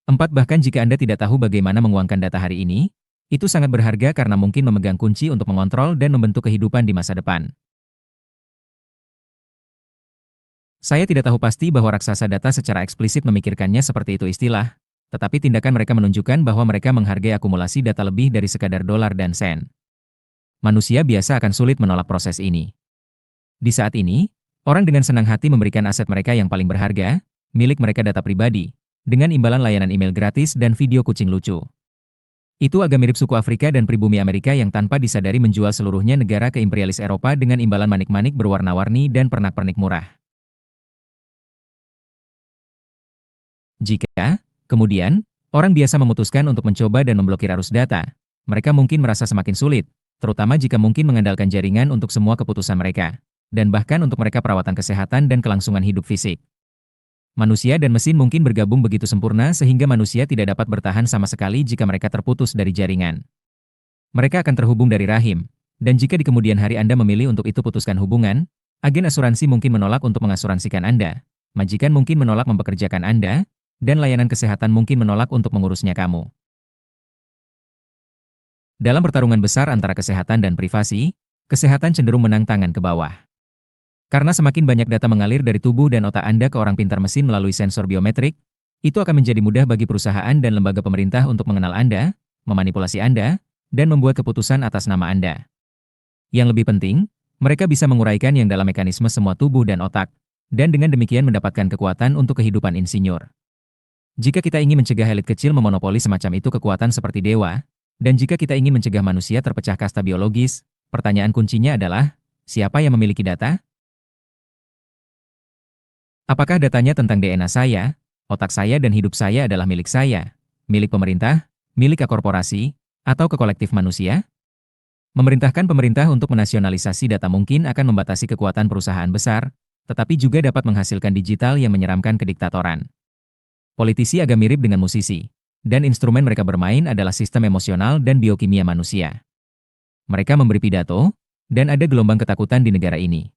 4. Bahkan jika Anda tidak tahu bagaimana menguangkan data hari ini, itu sangat berharga karena mungkin memegang kunci untuk mengontrol dan membentuk kehidupan di masa depan. Saya tidak tahu pasti bahwa raksasa data secara eksplisit memikirkannya seperti itu istilah, tetapi tindakan mereka menunjukkan bahwa mereka menghargai akumulasi data lebih dari sekadar dolar dan sen. Manusia biasa akan sulit menolak proses ini. Di saat ini, orang dengan senang hati memberikan aset mereka yang paling berharga, milik mereka data pribadi, dengan imbalan layanan email gratis dan video kucing lucu. Itu agak mirip suku Afrika dan pribumi Amerika yang tanpa disadari menjual seluruhnya negara ke imperialis Eropa dengan imbalan manik-manik berwarna-warni dan pernak-pernik murah. Jika, kemudian, orang biasa memutuskan untuk mencoba dan memblokir arus data, mereka mungkin merasa semakin sulit, terutama jika mungkin mengandalkan jaringan untuk semua keputusan mereka, dan bahkan untuk mereka perawatan kesehatan dan kelangsungan hidup fisik. Manusia dan mesin mungkin bergabung begitu sempurna sehingga manusia tidak dapat bertahan sama sekali jika mereka terputus dari jaringan. Mereka akan terhubung dari rahim, dan jika di kemudian hari Anda memilih untuk itu putuskan hubungan, agen asuransi mungkin menolak untuk mengasuransikan Anda, majikan mungkin menolak mempekerjakan Anda, dan layanan kesehatan mungkin menolak untuk mengurusnya kamu. Dalam pertarungan besar antara kesehatan dan privasi, kesehatan cenderung menang tangan ke bawah. Karena semakin banyak data mengalir dari tubuh dan otak Anda ke orang pintar mesin melalui sensor biometrik, itu akan menjadi mudah bagi perusahaan dan lembaga pemerintah untuk mengenal Anda, memanipulasi Anda, dan membuat keputusan atas nama Anda. Yang lebih penting, mereka bisa menguraikan yang dalam mekanisme semua tubuh dan otak, dan dengan demikian mendapatkan kekuatan untuk kehidupan insinyur. Jika kita ingin mencegah elit kecil memonopoli semacam itu kekuatan seperti dewa, dan jika kita ingin mencegah manusia terpecah kasta biologis, pertanyaan kuncinya adalah, siapa yang memiliki data? Apakah datanya tentang DNA saya, otak saya dan hidup saya adalah milik saya, milik pemerintah, milik korporasi, atau ke kolektif manusia? Memerintahkan pemerintah untuk menasionalisasi data mungkin akan membatasi kekuatan perusahaan besar, tetapi juga dapat menghasilkan digital yang menyeramkan kediktatoran. Politisi agak mirip dengan musisi, dan instrumen mereka bermain adalah sistem emosional dan biokimia manusia. Mereka memberi pidato, dan ada gelombang ketakutan di negara ini.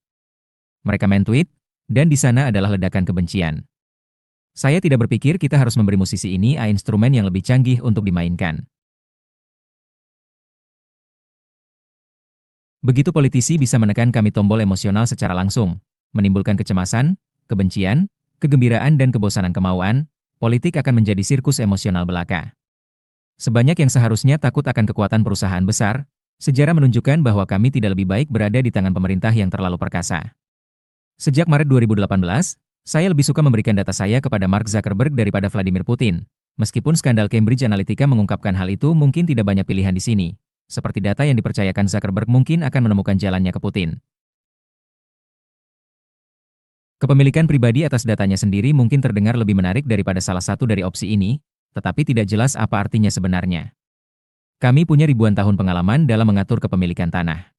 Mereka men-tweet, dan di sana adalah ledakan kebencian. Saya tidak berpikir kita harus memberi musisi ini instrumen yang lebih canggih untuk dimainkan. Begitu politisi bisa menekan kami tombol emosional secara langsung, menimbulkan kecemasan, kebencian, kegembiraan dan kebosanan kemauan, politik akan menjadi sirkus emosional belaka. Sebanyak yang seharusnya takut akan kekuatan perusahaan besar, sejarah menunjukkan bahwa kami tidak lebih baik berada di tangan pemerintah yang terlalu perkasa. Sejak Maret 2018, saya lebih suka memberikan data saya kepada Mark Zuckerberg daripada Vladimir Putin. Meskipun skandal Cambridge Analytica mengungkapkan hal itu mungkin tidak banyak pilihan di sini. Seperti data yang dipercayakan Zuckerberg mungkin akan menemukan jalannya ke Putin. Kepemilikan pribadi atas datanya sendiri mungkin terdengar lebih menarik daripada salah satu dari opsi ini, tetapi tidak jelas apa artinya sebenarnya. Kami punya ribuan tahun pengalaman dalam mengatur kepemilikan tanah.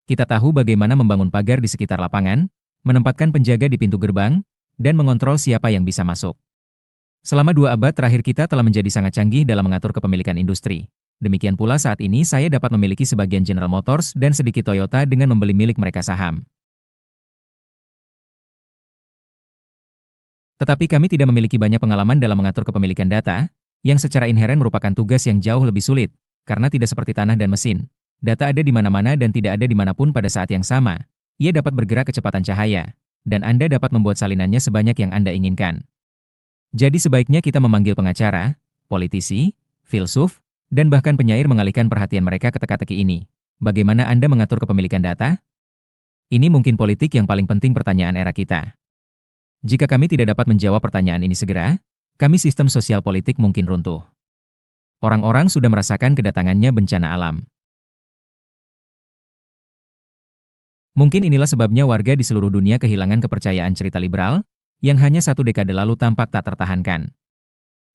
Kita tahu bagaimana membangun pagar di sekitar lapangan, menempatkan penjaga di pintu gerbang, dan mengontrol siapa yang bisa masuk. Selama 2 abad terakhir kita telah menjadi sangat canggih dalam mengatur kepemilikan industri. Demikian pula saat ini saya dapat memiliki sebagian General Motors dan sedikit Toyota dengan membeli milik mereka saham. Tetapi kami tidak memiliki banyak pengalaman dalam mengatur kepemilikan data, yang secara inheren merupakan tugas yang jauh lebih sulit, karena tidak seperti tanah dan mesin. Data ada di mana-mana dan tidak ada dimanapun pada saat yang sama. Ia dapat bergerak kecepatan cahaya, dan Anda dapat membuat salinannya sebanyak yang Anda inginkan. Jadi sebaiknya kita memanggil pengacara, politisi, filsuf, dan bahkan penyair mengalihkan perhatian mereka ke teka-teki ini. Bagaimana Anda mengatur kepemilikan data? Ini mungkin politik yang paling penting pertanyaan era kita. Jika kami tidak dapat menjawab pertanyaan ini segera, kami sistem sosial politik mungkin runtuh. Orang-orang sudah merasakan kedatangannya bencana alam. Mungkin inilah sebabnya warga di seluruh dunia kehilangan kepercayaan cerita liberal, yang hanya 1 dekade lalu tampak tak tertahankan.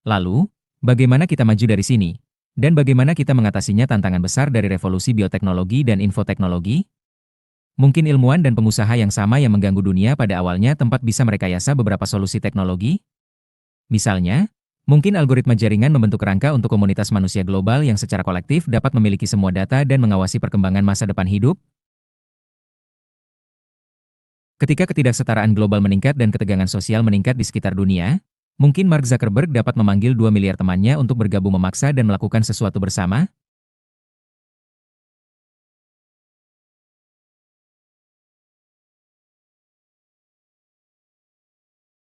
Lalu, bagaimana kita maju dari sini? Dan bagaimana kita mengatasinya tantangan besar dari revolusi bioteknologi dan infoteknologi? Mungkin ilmuwan dan pengusaha yang sama yang mengganggu dunia pada awalnya tempat bisa merekayasa beberapa solusi teknologi? Misalnya, mungkin algoritma jaringan membentuk kerangka untuk komunitas manusia global yang secara kolektif dapat memiliki semua data dan mengawasi perkembangan masa depan hidup? Ketika ketidaksetaraan global meningkat dan ketegangan sosial meningkat di sekitar dunia, mungkin Mark Zuckerberg dapat memanggil 2 miliar temannya untuk bergabung memaksa dan melakukan sesuatu bersama?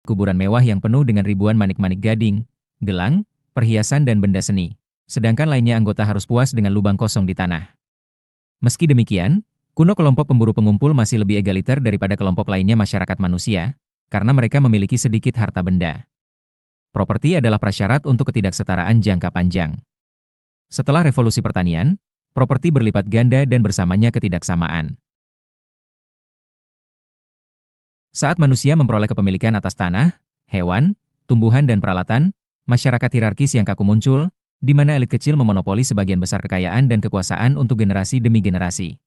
Kuburan mewah yang penuh dengan ribuan manik-manik gading, gelang, perhiasan dan benda seni, sedangkan lainnya anggota harus puas dengan lubang kosong di tanah. Meski demikian, kuno kelompok pemburu pengumpul masih lebih egaliter daripada kelompok lainnya masyarakat manusia, karena mereka memiliki sedikit harta benda. Properti adalah prasyarat untuk ketidaksetaraan jangka panjang. Setelah revolusi pertanian, properti berlipat ganda dan bersamanya ketidaksamaan. Saat manusia memperoleh kepemilikan atas tanah, hewan, tumbuhan dan peralatan, masyarakat hierarkis yang kaku muncul, di mana elit kecil memonopoli sebagian besar kekayaan dan kekuasaan untuk generasi demi generasi.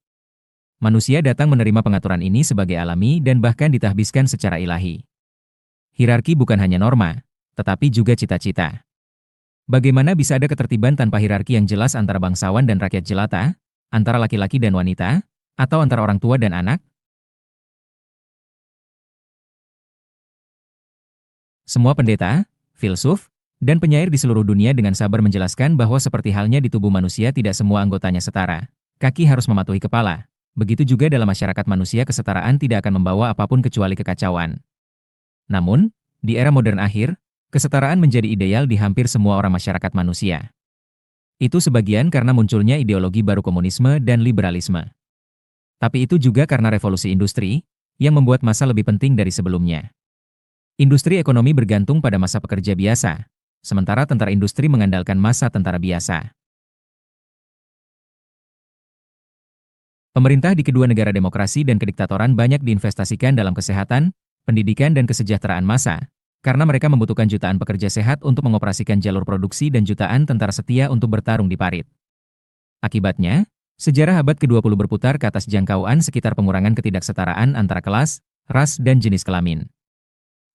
Manusia datang menerima pengaturan ini sebagai alami dan bahkan ditahbiskan secara ilahi. Hierarki bukan hanya norma, tetapi juga cita-cita. Bagaimana bisa ada ketertiban tanpa hierarki yang jelas antara bangsawan dan rakyat jelata, antara laki-laki dan wanita, atau antara orang tua dan anak? Semua pendeta, filsuf, dan penyair di seluruh dunia dengan sabar menjelaskan bahwa seperti halnya di tubuh manusia tidak semua anggotanya setara. Kaki harus mematuhi kepala. Begitu juga dalam masyarakat manusia kesetaraan tidak akan membawa apapun kecuali kekacauan. Namun, di era modern akhir, kesetaraan menjadi ideal di hampir semua orang masyarakat manusia. Itu sebagian karena munculnya ideologi baru komunisme dan liberalisme. Tapi itu juga karena revolusi industri, yang membuat masa lebih penting dari sebelumnya. Industri ekonomi bergantung pada massa pekerja biasa, sementara tentara industri mengandalkan massa tentara biasa. Pemerintah di kedua negara demokrasi dan kediktatoran banyak diinvestasikan dalam kesehatan, pendidikan dan kesejahteraan massa, karena mereka membutuhkan jutaan pekerja sehat untuk mengoperasikan jalur produksi dan jutaan tentara setia untuk bertarung di parit. Akibatnya, sejarah abad ke-20 berputar ke atas jangkauan sekitar pengurangan ketidaksetaraan antara kelas, ras dan jenis kelamin.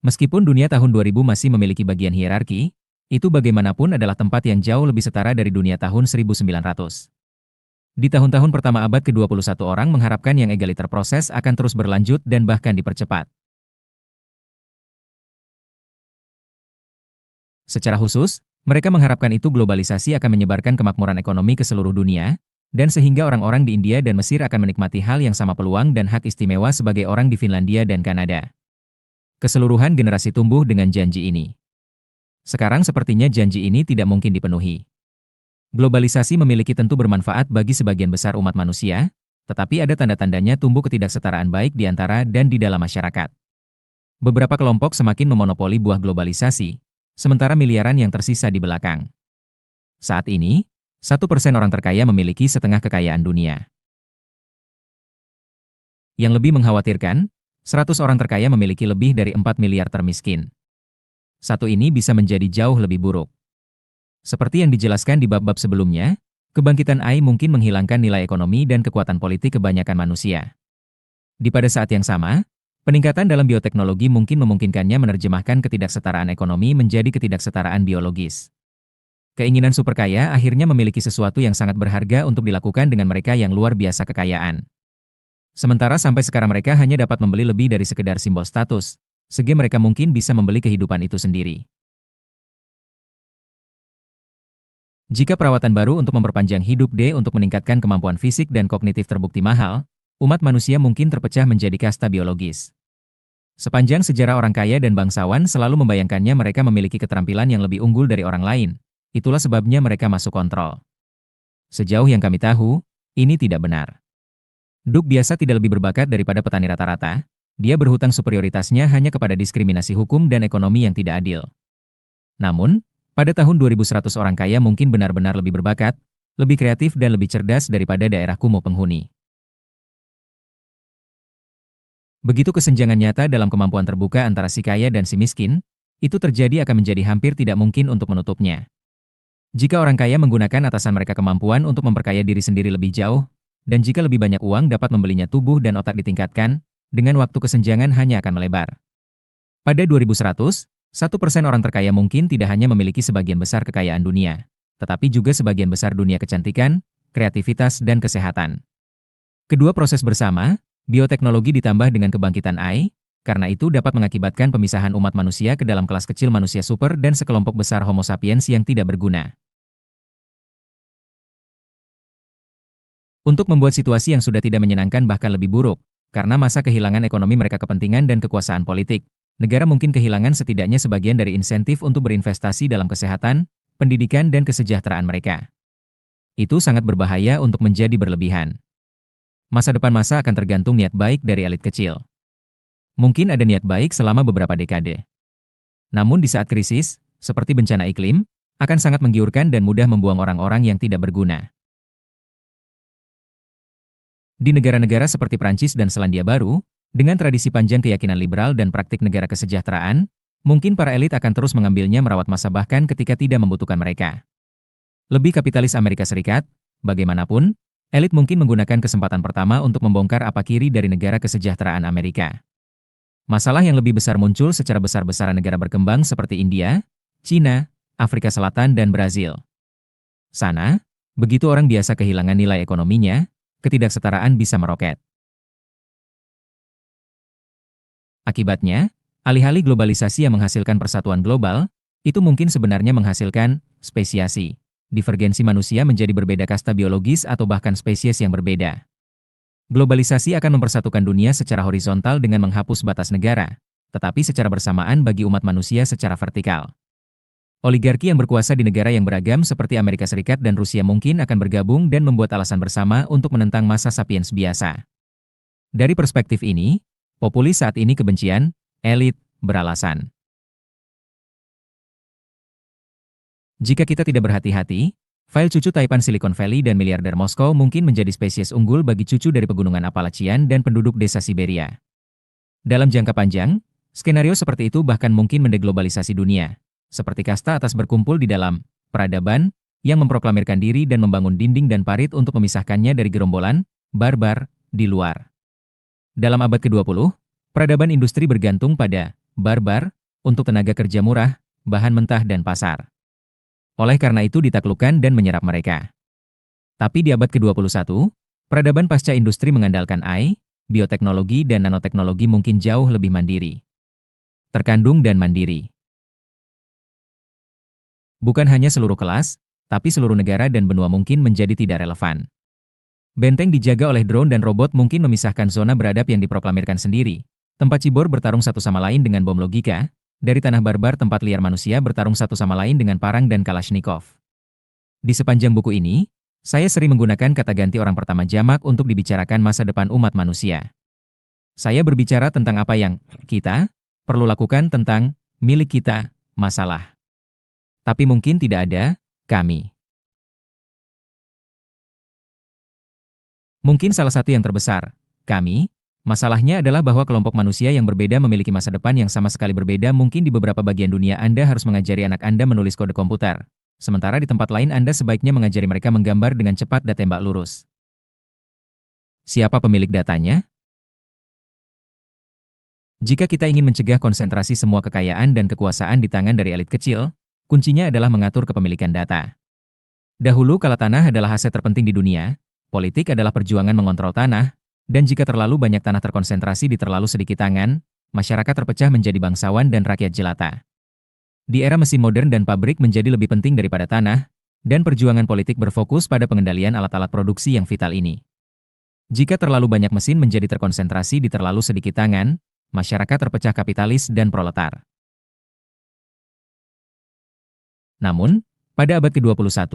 Meskipun dunia tahun 2000 masih memiliki bagian hierarki, itu bagaimanapun adalah tempat yang jauh lebih setara dari dunia tahun 1900. Di tahun-tahun pertama abad ke-21 orang mengharapkan yang egaliter proses akan terus berlanjut dan bahkan dipercepat. Secara khusus, mereka mengharapkan itu globalisasi akan menyebarkan kemakmuran ekonomi ke seluruh dunia, dan sehingga orang-orang di India dan Mesir akan menikmati hal yang sama peluang dan hak istimewa sebagai orang di Finlandia dan Kanada. Keseluruhan generasi tumbuh dengan janji ini. Sekarang sepertinya janji ini tidak mungkin dipenuhi. Globalisasi memiliki tentu bermanfaat bagi sebagian besar umat manusia, tetapi ada tanda-tandanya tumbuh ketidaksetaraan baik di antara dan di dalam masyarakat. Beberapa kelompok semakin memonopoli buah globalisasi, sementara miliaran yang tersisa di belakang. Saat ini, 1% orang terkaya memiliki setengah kekayaan dunia. Yang lebih mengkhawatirkan, 100 orang terkaya memiliki lebih dari 4 miliar termiskin. Satu ini bisa menjadi jauh lebih buruk. Seperti yang dijelaskan di bab-bab sebelumnya, kebangkitan AI mungkin menghilangkan nilai ekonomi dan kekuatan politik kebanyakan manusia. Di pada saat yang sama, peningkatan dalam bioteknologi mungkin memungkinkannya menerjemahkan ketidaksetaraan ekonomi menjadi ketidaksetaraan biologis. Keinginan superkaya akhirnya memiliki sesuatu yang sangat berharga untuk dilakukan dengan mereka yang luar biasa kekayaan. Sementara sampai sekarang mereka hanya dapat membeli lebih dari sekedar simbol status, sehingga mereka mungkin bisa membeli kehidupan itu sendiri. Jika perawatan baru untuk memperpanjang hidup untuk meningkatkan kemampuan fisik dan kognitif terbukti mahal, umat manusia mungkin terpecah menjadi kasta biologis. Sepanjang sejarah orang kaya dan bangsawan selalu membayangkannya mereka memiliki keterampilan yang lebih unggul dari orang lain, itulah sebabnya mereka masuk kontrol. Sejauh yang kami tahu, ini tidak benar. Duk biasa tidak lebih berbakat daripada petani rata-rata, dia berhutang superioritasnya hanya kepada diskriminasi hukum dan ekonomi yang tidak adil. Namun, pada tahun 2100 orang kaya mungkin benar-benar lebih berbakat, lebih kreatif dan lebih cerdas daripada daerah kumuh penghuni. Begitu kesenjangan nyata dalam kemampuan terbuka antara si kaya dan si miskin, itu terjadi akan menjadi hampir tidak mungkin untuk menutupnya. Jika orang kaya menggunakan atasan mereka kemampuan untuk memperkaya diri sendiri lebih jauh, dan jika lebih banyak uang dapat membelinya tubuh dan otak ditingkatkan, dengan waktu kesenjangan hanya akan melebar. Pada 2100, 1% orang terkaya mungkin tidak hanya memiliki sebagian besar kekayaan dunia, tetapi juga sebagian besar dunia kecantikan, kreativitas, dan kesehatan. Kedua proses bersama, bioteknologi ditambah dengan kebangkitan AI, karena itu dapat mengakibatkan pemisahan umat manusia ke dalam kelas kecil manusia super dan sekelompok besar Homo sapiens yang tidak berguna. Untuk membuat situasi yang sudah tidak menyenangkan bahkan lebih buruk, karena masa kehilangan ekonomi mereka kepentingan dan kekuasaan politik, negara mungkin kehilangan setidaknya sebagian dari insentif untuk berinvestasi dalam kesehatan, pendidikan dan kesejahteraan mereka. Itu sangat berbahaya untuk menjadi berlebihan. Masa depan masa akan tergantung niat baik dari elit kecil. Mungkin ada niat baik selama beberapa dekade. Namun di saat krisis, seperti bencana iklim, akan sangat menggiurkan dan mudah membuang orang-orang yang tidak berguna. Di negara-negara seperti Prancis dan Selandia Baru, dengan tradisi panjang keyakinan liberal dan praktik negara kesejahteraan, mungkin para elit akan terus mengambilnya merawat masa bahkan ketika tidak membutuhkan mereka. Lebih kapitalis Amerika Serikat, bagaimanapun, elit mungkin menggunakan kesempatan pertama untuk membongkar apa kiri dari negara kesejahteraan Amerika. Masalah yang lebih besar muncul secara besar-besaran negara berkembang seperti India, Cina, Afrika Selatan dan Brazil. Sana, begitu orang biasa kehilangan nilai ekonominya, ketidaksetaraan bisa meroket. Akibatnya, alih-alih globalisasi yang menghasilkan persatuan global, itu mungkin sebenarnya menghasilkan spesiasi, divergensi manusia menjadi berbeda kasta biologis atau bahkan spesies yang berbeda. Globalisasi akan mempersatukan dunia secara horizontal dengan menghapus batas negara, tetapi secara bersamaan bagi umat manusia secara vertikal. Oligarki yang berkuasa di negara yang beragam seperti Amerika Serikat dan Rusia mungkin akan bergabung dan membuat alasan bersama untuk menentang masa sapiens biasa. Dari perspektif ini, populis saat ini kebencian, elit, beralasan. Jika kita tidak berhati-hati, file cucu Taipan Silicon Valley dan miliarder Moskow mungkin menjadi spesies unggul bagi cucu dari pegunungan Appalachian dan penduduk desa Siberia. Dalam jangka panjang, skenario seperti itu bahkan mungkin mendeglobalisasi dunia, seperti kasta atas berkumpul di dalam peradaban yang memproklamirkan diri dan membangun dinding dan parit untuk memisahkannya dari gerombolan barbar di luar. Dalam abad ke-20, peradaban industri bergantung pada barbar untuk tenaga kerja murah, bahan mentah dan pasar. Oleh karena itu ditaklukkan dan menyerap mereka. Tapi di abad ke-21, peradaban pasca industri mengandalkan AI, bioteknologi dan nanoteknologi mungkin jauh lebih mandiri. Terkandung dan mandiri. Bukan hanya seluruh kelas, tapi seluruh negara dan benua mungkin menjadi tidak relevan. Benteng dijaga oleh drone dan robot mungkin memisahkan zona beradab yang diproklamirkan sendiri. Tempat cibor bertarung satu sama lain dengan bom logika, dari tanah barbar tempat liar manusia bertarung satu sama lain dengan parang dan kalashnikov. Di sepanjang buku ini, saya sering menggunakan kata ganti orang pertama jamak untuk dibicarakan masa depan umat manusia. Saya berbicara tentang apa yang kita perlu lakukan tentang milik kita, masalah. Tapi mungkin tidak ada kami. Mungkin salah satu yang terbesar, kami, masalahnya adalah bahwa kelompok manusia yang berbeda memiliki masa depan yang sama sekali berbeda. Mungkin di beberapa bagian dunia Anda harus mengajari anak Anda menulis kode komputer, sementara di tempat lain Anda sebaiknya mengajari mereka menggambar dengan cepat dan tembak lurus. Siapa pemilik datanya? Jika kita ingin mencegah konsentrasi semua kekayaan dan kekuasaan di tangan dari elit kecil, kuncinya adalah mengatur kepemilikan data. Dahulu kala tanah adalah aset terpenting di dunia, politik adalah perjuangan mengontrol tanah, dan jika terlalu banyak tanah terkonsentrasi di terlalu sedikit tangan, masyarakat terpecah menjadi bangsawan dan rakyat jelata. Di era mesin modern dan pabrik menjadi lebih penting daripada tanah, dan perjuangan politik berfokus pada pengendalian alat-alat produksi yang vital ini. Jika terlalu banyak mesin menjadi terkonsentrasi di terlalu sedikit tangan, masyarakat terpecah kapitalis dan proletar. Namun, pada abad ke-21,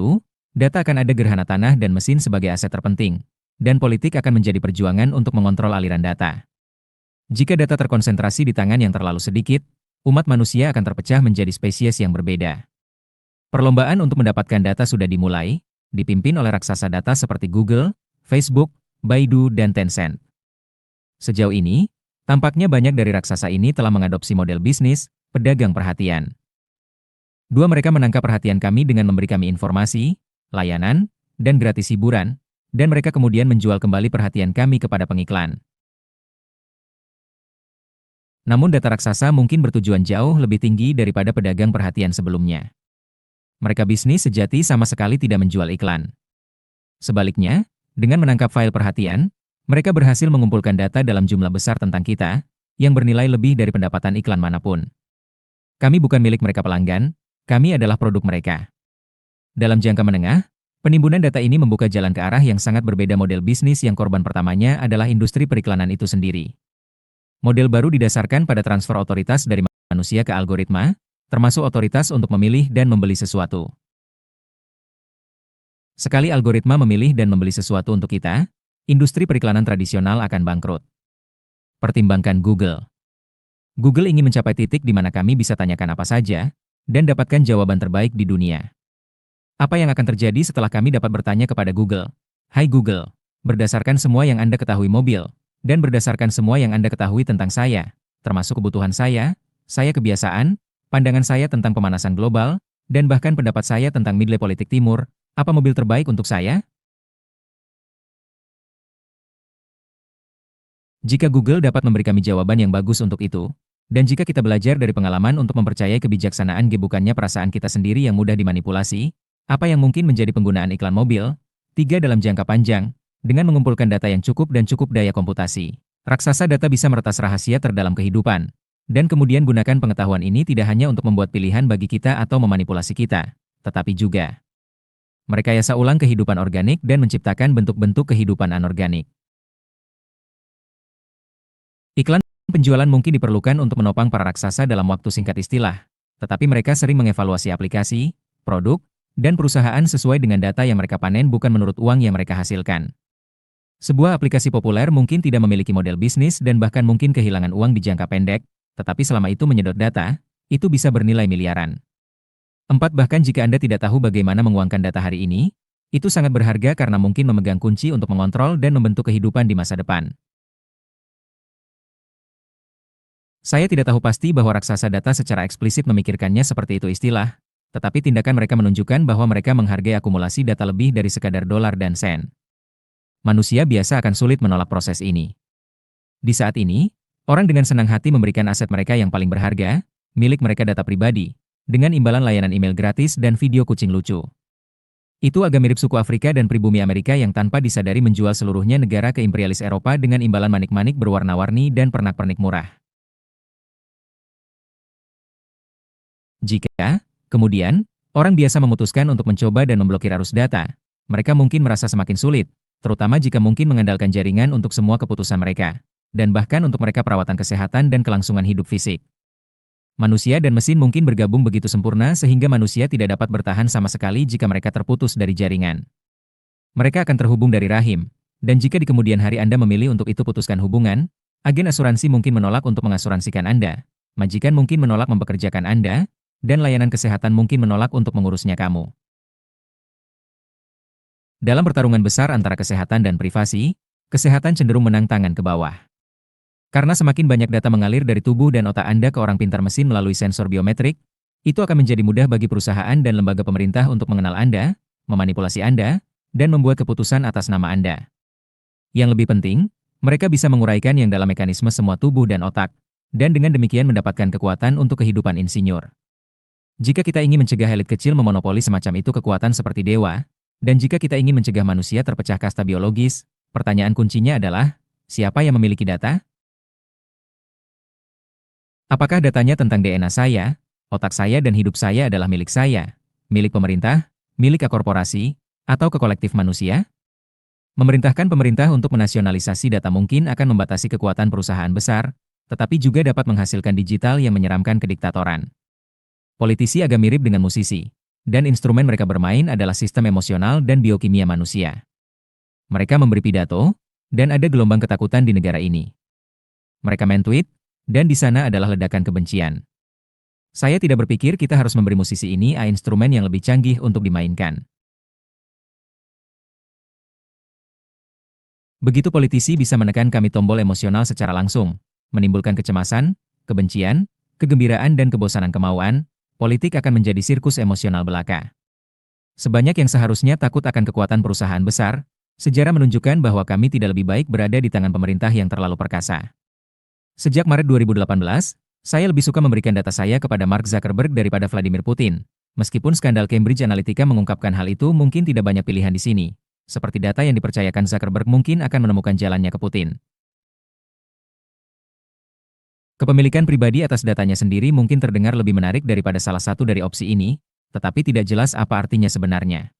data akan ada gerhana tanah dan mesin sebagai aset terpenting, dan politik akan menjadi perjuangan untuk mengontrol aliran data. Jika data terkonsentrasi di tangan yang terlalu sedikit, umat manusia akan terpecah menjadi spesies yang berbeda. Perlombaan untuk mendapatkan data sudah dimulai, dipimpin oleh raksasa data seperti Google, Facebook, Baidu, dan Tencent. Sejauh ini, tampaknya banyak dari raksasa ini telah mengadopsi model bisnis, pedagang perhatian. Dua mereka menangkap perhatian kami dengan memberi kami informasi, layanan, dan gratis hiburan, dan mereka kemudian menjual kembali perhatian kami kepada pengiklan. Namun data raksasa mungkin bertujuan jauh lebih tinggi daripada pedagang perhatian sebelumnya. Mereka bisnis sejati sama sekali tidak menjual iklan. Sebaliknya, dengan menangkap file perhatian, mereka berhasil mengumpulkan data dalam jumlah besar tentang kita, yang bernilai lebih dari pendapatan iklan manapun. Kami bukan milik mereka pelanggan, kami adalah produk mereka. Dalam jangka menengah, penimbunan data ini membuka jalan ke arah yang sangat berbeda model bisnis yang korban pertamanya adalah industri periklanan itu sendiri. Model baru didasarkan pada transfer otoritas dari manusia ke algoritma, termasuk otoritas untuk memilih dan membeli sesuatu. Sekali algoritma memilih dan membeli sesuatu untuk kita, industri periklanan tradisional akan bangkrut. Pertimbangkan Google. Google ingin mencapai titik di mana kami bisa tanyakan apa saja, dan dapatkan jawaban terbaik di dunia. Apa yang akan terjadi setelah kami dapat bertanya kepada Google? Hai Google, berdasarkan semua yang Anda ketahui mobil, dan berdasarkan semua yang Anda ketahui tentang saya, termasuk kebutuhan saya kebiasaan, pandangan saya tentang pemanasan global, dan bahkan pendapat saya tentang midle politik timur, apa mobil terbaik untuk saya? Jika Google dapat memberi kami jawaban yang bagus untuk itu, dan jika kita belajar dari pengalaman untuk mempercayai kebijaksanaan bukannya perasaan kita sendiri yang mudah dimanipulasi, apa yang mungkin menjadi penggunaan iklan mobil? 3. Dalam jangka panjang, dengan mengumpulkan data yang cukup dan cukup daya komputasi, raksasa data bisa meretas rahasia terdalam kehidupan, dan kemudian gunakan pengetahuan ini tidak hanya untuk membuat pilihan bagi kita atau memanipulasi kita, tetapi juga merekayasa ulang kehidupan organik dan menciptakan bentuk-bentuk kehidupan anorganik. Iklan penjualan mungkin diperlukan untuk menopang para raksasa dalam waktu singkat istilah, tetapi mereka sering mengevaluasi aplikasi, produk, dan perusahaan sesuai dengan data yang mereka panen bukan menurut uang yang mereka hasilkan. Sebuah aplikasi populer mungkin tidak memiliki model bisnis dan bahkan mungkin kehilangan uang di jangka pendek, tetapi selama itu menyedot data, itu bisa bernilai miliaran. 4. Bahkan jika Anda tidak tahu bagaimana menguangkan data hari ini, itu sangat berharga karena mungkin memegang kunci untuk mengontrol dan membentuk kehidupan di masa depan. Saya tidak tahu pasti bahwa raksasa data secara eksplisit memikirkannya seperti itu istilah, tetapi tindakan mereka menunjukkan bahwa mereka menghargai akumulasi data lebih dari sekadar dolar dan sen. Manusia biasa akan sulit menolak proses ini. Di saat ini, orang dengan senang hati memberikan aset mereka yang paling berharga, milik mereka data pribadi, dengan imbalan layanan email gratis dan video kucing lucu. Itu agak mirip suku Afrika dan pribumi Amerika yang tanpa disadari menjual seluruhnya negara ke imperialis Eropa dengan imbalan manik-manik berwarna-warni dan pernak-pernik murah. Jika, kemudian, orang biasa memutuskan untuk mencoba dan memblokir arus data, mereka mungkin merasa semakin sulit, terutama jika mungkin mengandalkan jaringan untuk semua keputusan mereka, dan bahkan untuk mereka perawatan kesehatan dan kelangsungan hidup fisik. Manusia dan mesin mungkin bergabung begitu sempurna sehingga manusia tidak dapat bertahan sama sekali jika mereka terputus dari jaringan. Mereka akan terhubung dari rahim, dan jika di kemudian hari Anda memilih untuk itu putuskan hubungan, agen asuransi mungkin menolak untuk mengasuransikan Anda, majikan mungkin menolak mempekerjakan Anda, dan layanan kesehatan mungkin menolak untuk mengurusnya kamu. Dalam pertarungan besar antara kesehatan dan privasi, kesehatan cenderung menang tangan ke bawah. Karena semakin banyak data mengalir dari tubuh dan otak Anda ke orang pintar mesin melalui sensor biometrik, itu akan menjadi mudah bagi perusahaan dan lembaga pemerintah untuk mengenal Anda, memanipulasi Anda, dan membuat keputusan atas nama Anda. Yang lebih penting, mereka bisa menguraikan yang dalam mekanisme semua tubuh dan otak, dan dengan demikian mendapatkan kekuatan untuk kehidupan insinyur. Jika kita ingin mencegah elit kecil memonopoli semacam itu kekuatan seperti dewa, dan jika kita ingin mencegah manusia terpecah kasta biologis, pertanyaan kuncinya adalah, siapa yang memiliki data? Apakah datanya tentang DNA saya, otak saya dan hidup saya adalah milik saya, milik pemerintah, milik korporasi, atau ke kolektif manusia? Memerintahkan pemerintah untuk menasionalisasi data mungkin akan membatasi kekuatan perusahaan besar, tetapi juga dapat menghasilkan digital yang menyeramkan kediktatoran. Politisi agak mirip dengan musisi, dan instrumen mereka bermain adalah sistem emosional dan biokimia manusia. Mereka memberi pidato, dan ada gelombang ketakutan di negara ini. mereka men-tweet, dan di sana adalah ledakan kebencian. Saya tidak berpikir kita harus memberi musisi ini instrumen yang lebih canggih untuk dimainkan. Begitu politisi bisa menekan kami tombol emosional secara langsung, menimbulkan kecemasan, kebencian, kegembiraan dan kebosanan kemauan, politik akan menjadi sirkus emosional belaka. Sebanyak yang seharusnya takut akan kekuatan perusahaan besar, sejarah menunjukkan bahwa kami tidak lebih baik berada di tangan pemerintah yang terlalu perkasa. Sejak Maret 2018, saya lebih suka memberikan data saya kepada Mark Zuckerberg daripada Vladimir Putin. Meskipun skandal Cambridge Analytica mengungkapkan hal itu, mungkin tidak banyak pilihan di sini. Seperti data yang dipercayakan Zuckerberg mungkin akan menemukan jalannya ke Putin. Kepemilikan pribadi atas datanya sendiri mungkin terdengar lebih menarik daripada salah satu dari opsi ini, tetapi tidak jelas apa artinya sebenarnya.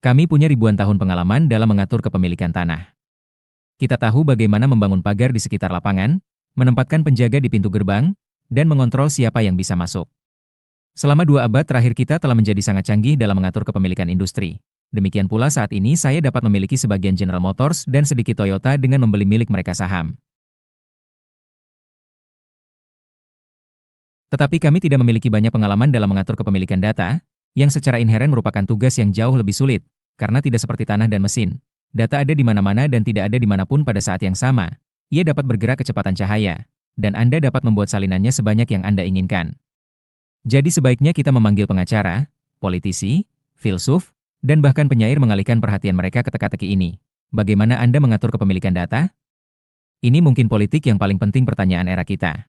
Kami punya ribuan tahun pengalaman dalam mengatur kepemilikan tanah. Kita tahu bagaimana membangun pagar di sekitar lapangan, menempatkan penjaga di pintu gerbang, dan mengontrol siapa yang bisa masuk. Selama 2 abad terakhir kita telah menjadi sangat canggih dalam mengatur kepemilikan industri. Demikian pula saat ini saya dapat memiliki sebagian General Motors dan sedikit Toyota dengan membeli milik mereka saham. Tetapi kami tidak memiliki banyak pengalaman dalam mengatur kepemilikan data, yang secara inheren merupakan tugas yang jauh lebih sulit, karena tidak seperti tanah dan mesin. Data ada di mana-mana dan tidak ada dimanapun pada saat yang sama. Ia dapat bergerak kecepatan cahaya, dan Anda dapat membuat salinannya sebanyak yang Anda inginkan. Jadi sebaiknya kita memanggil pengacara, politisi, filsuf, dan bahkan penyair mengalihkan perhatian mereka ke teka-teki ini. Bagaimana Anda mengatur kepemilikan data? Ini mungkin politik yang paling penting pertanyaan era kita.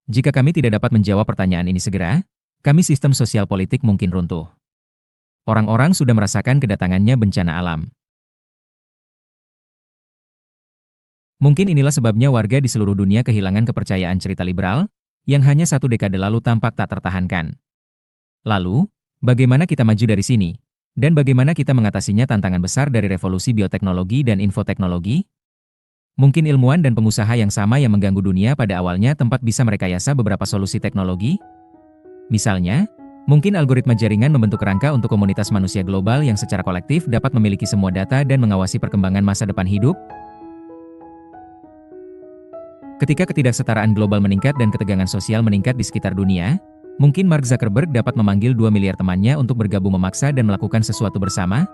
Jika kami tidak dapat menjawab pertanyaan ini segera, kami sistem sosial politik mungkin runtuh. Orang-orang sudah merasakan kedatangannya bencana alam. Mungkin inilah sebabnya warga di seluruh dunia kehilangan kepercayaan cerita liberal, yang hanya 1 dekade lalu tampak tak tertahankan. Lalu, bagaimana kita maju dari sini? Dan bagaimana kita mengatasinya tantangan besar dari revolusi bioteknologi dan infoteknologi? Mungkin ilmuwan dan pengusaha yang sama yang mengganggu dunia pada awalnya tempat bisa merekayasa beberapa solusi teknologi? Misalnya, mungkin algoritma jaringan membentuk kerangka untuk komunitas manusia global yang secara kolektif dapat memiliki semua data dan mengawasi perkembangan masa depan hidup? Ketika ketidaksetaraan global meningkat dan ketegangan sosial meningkat di sekitar dunia, mungkin Mark Zuckerberg dapat memanggil 2 miliar temannya untuk bergabung memaksa dan melakukan sesuatu bersama,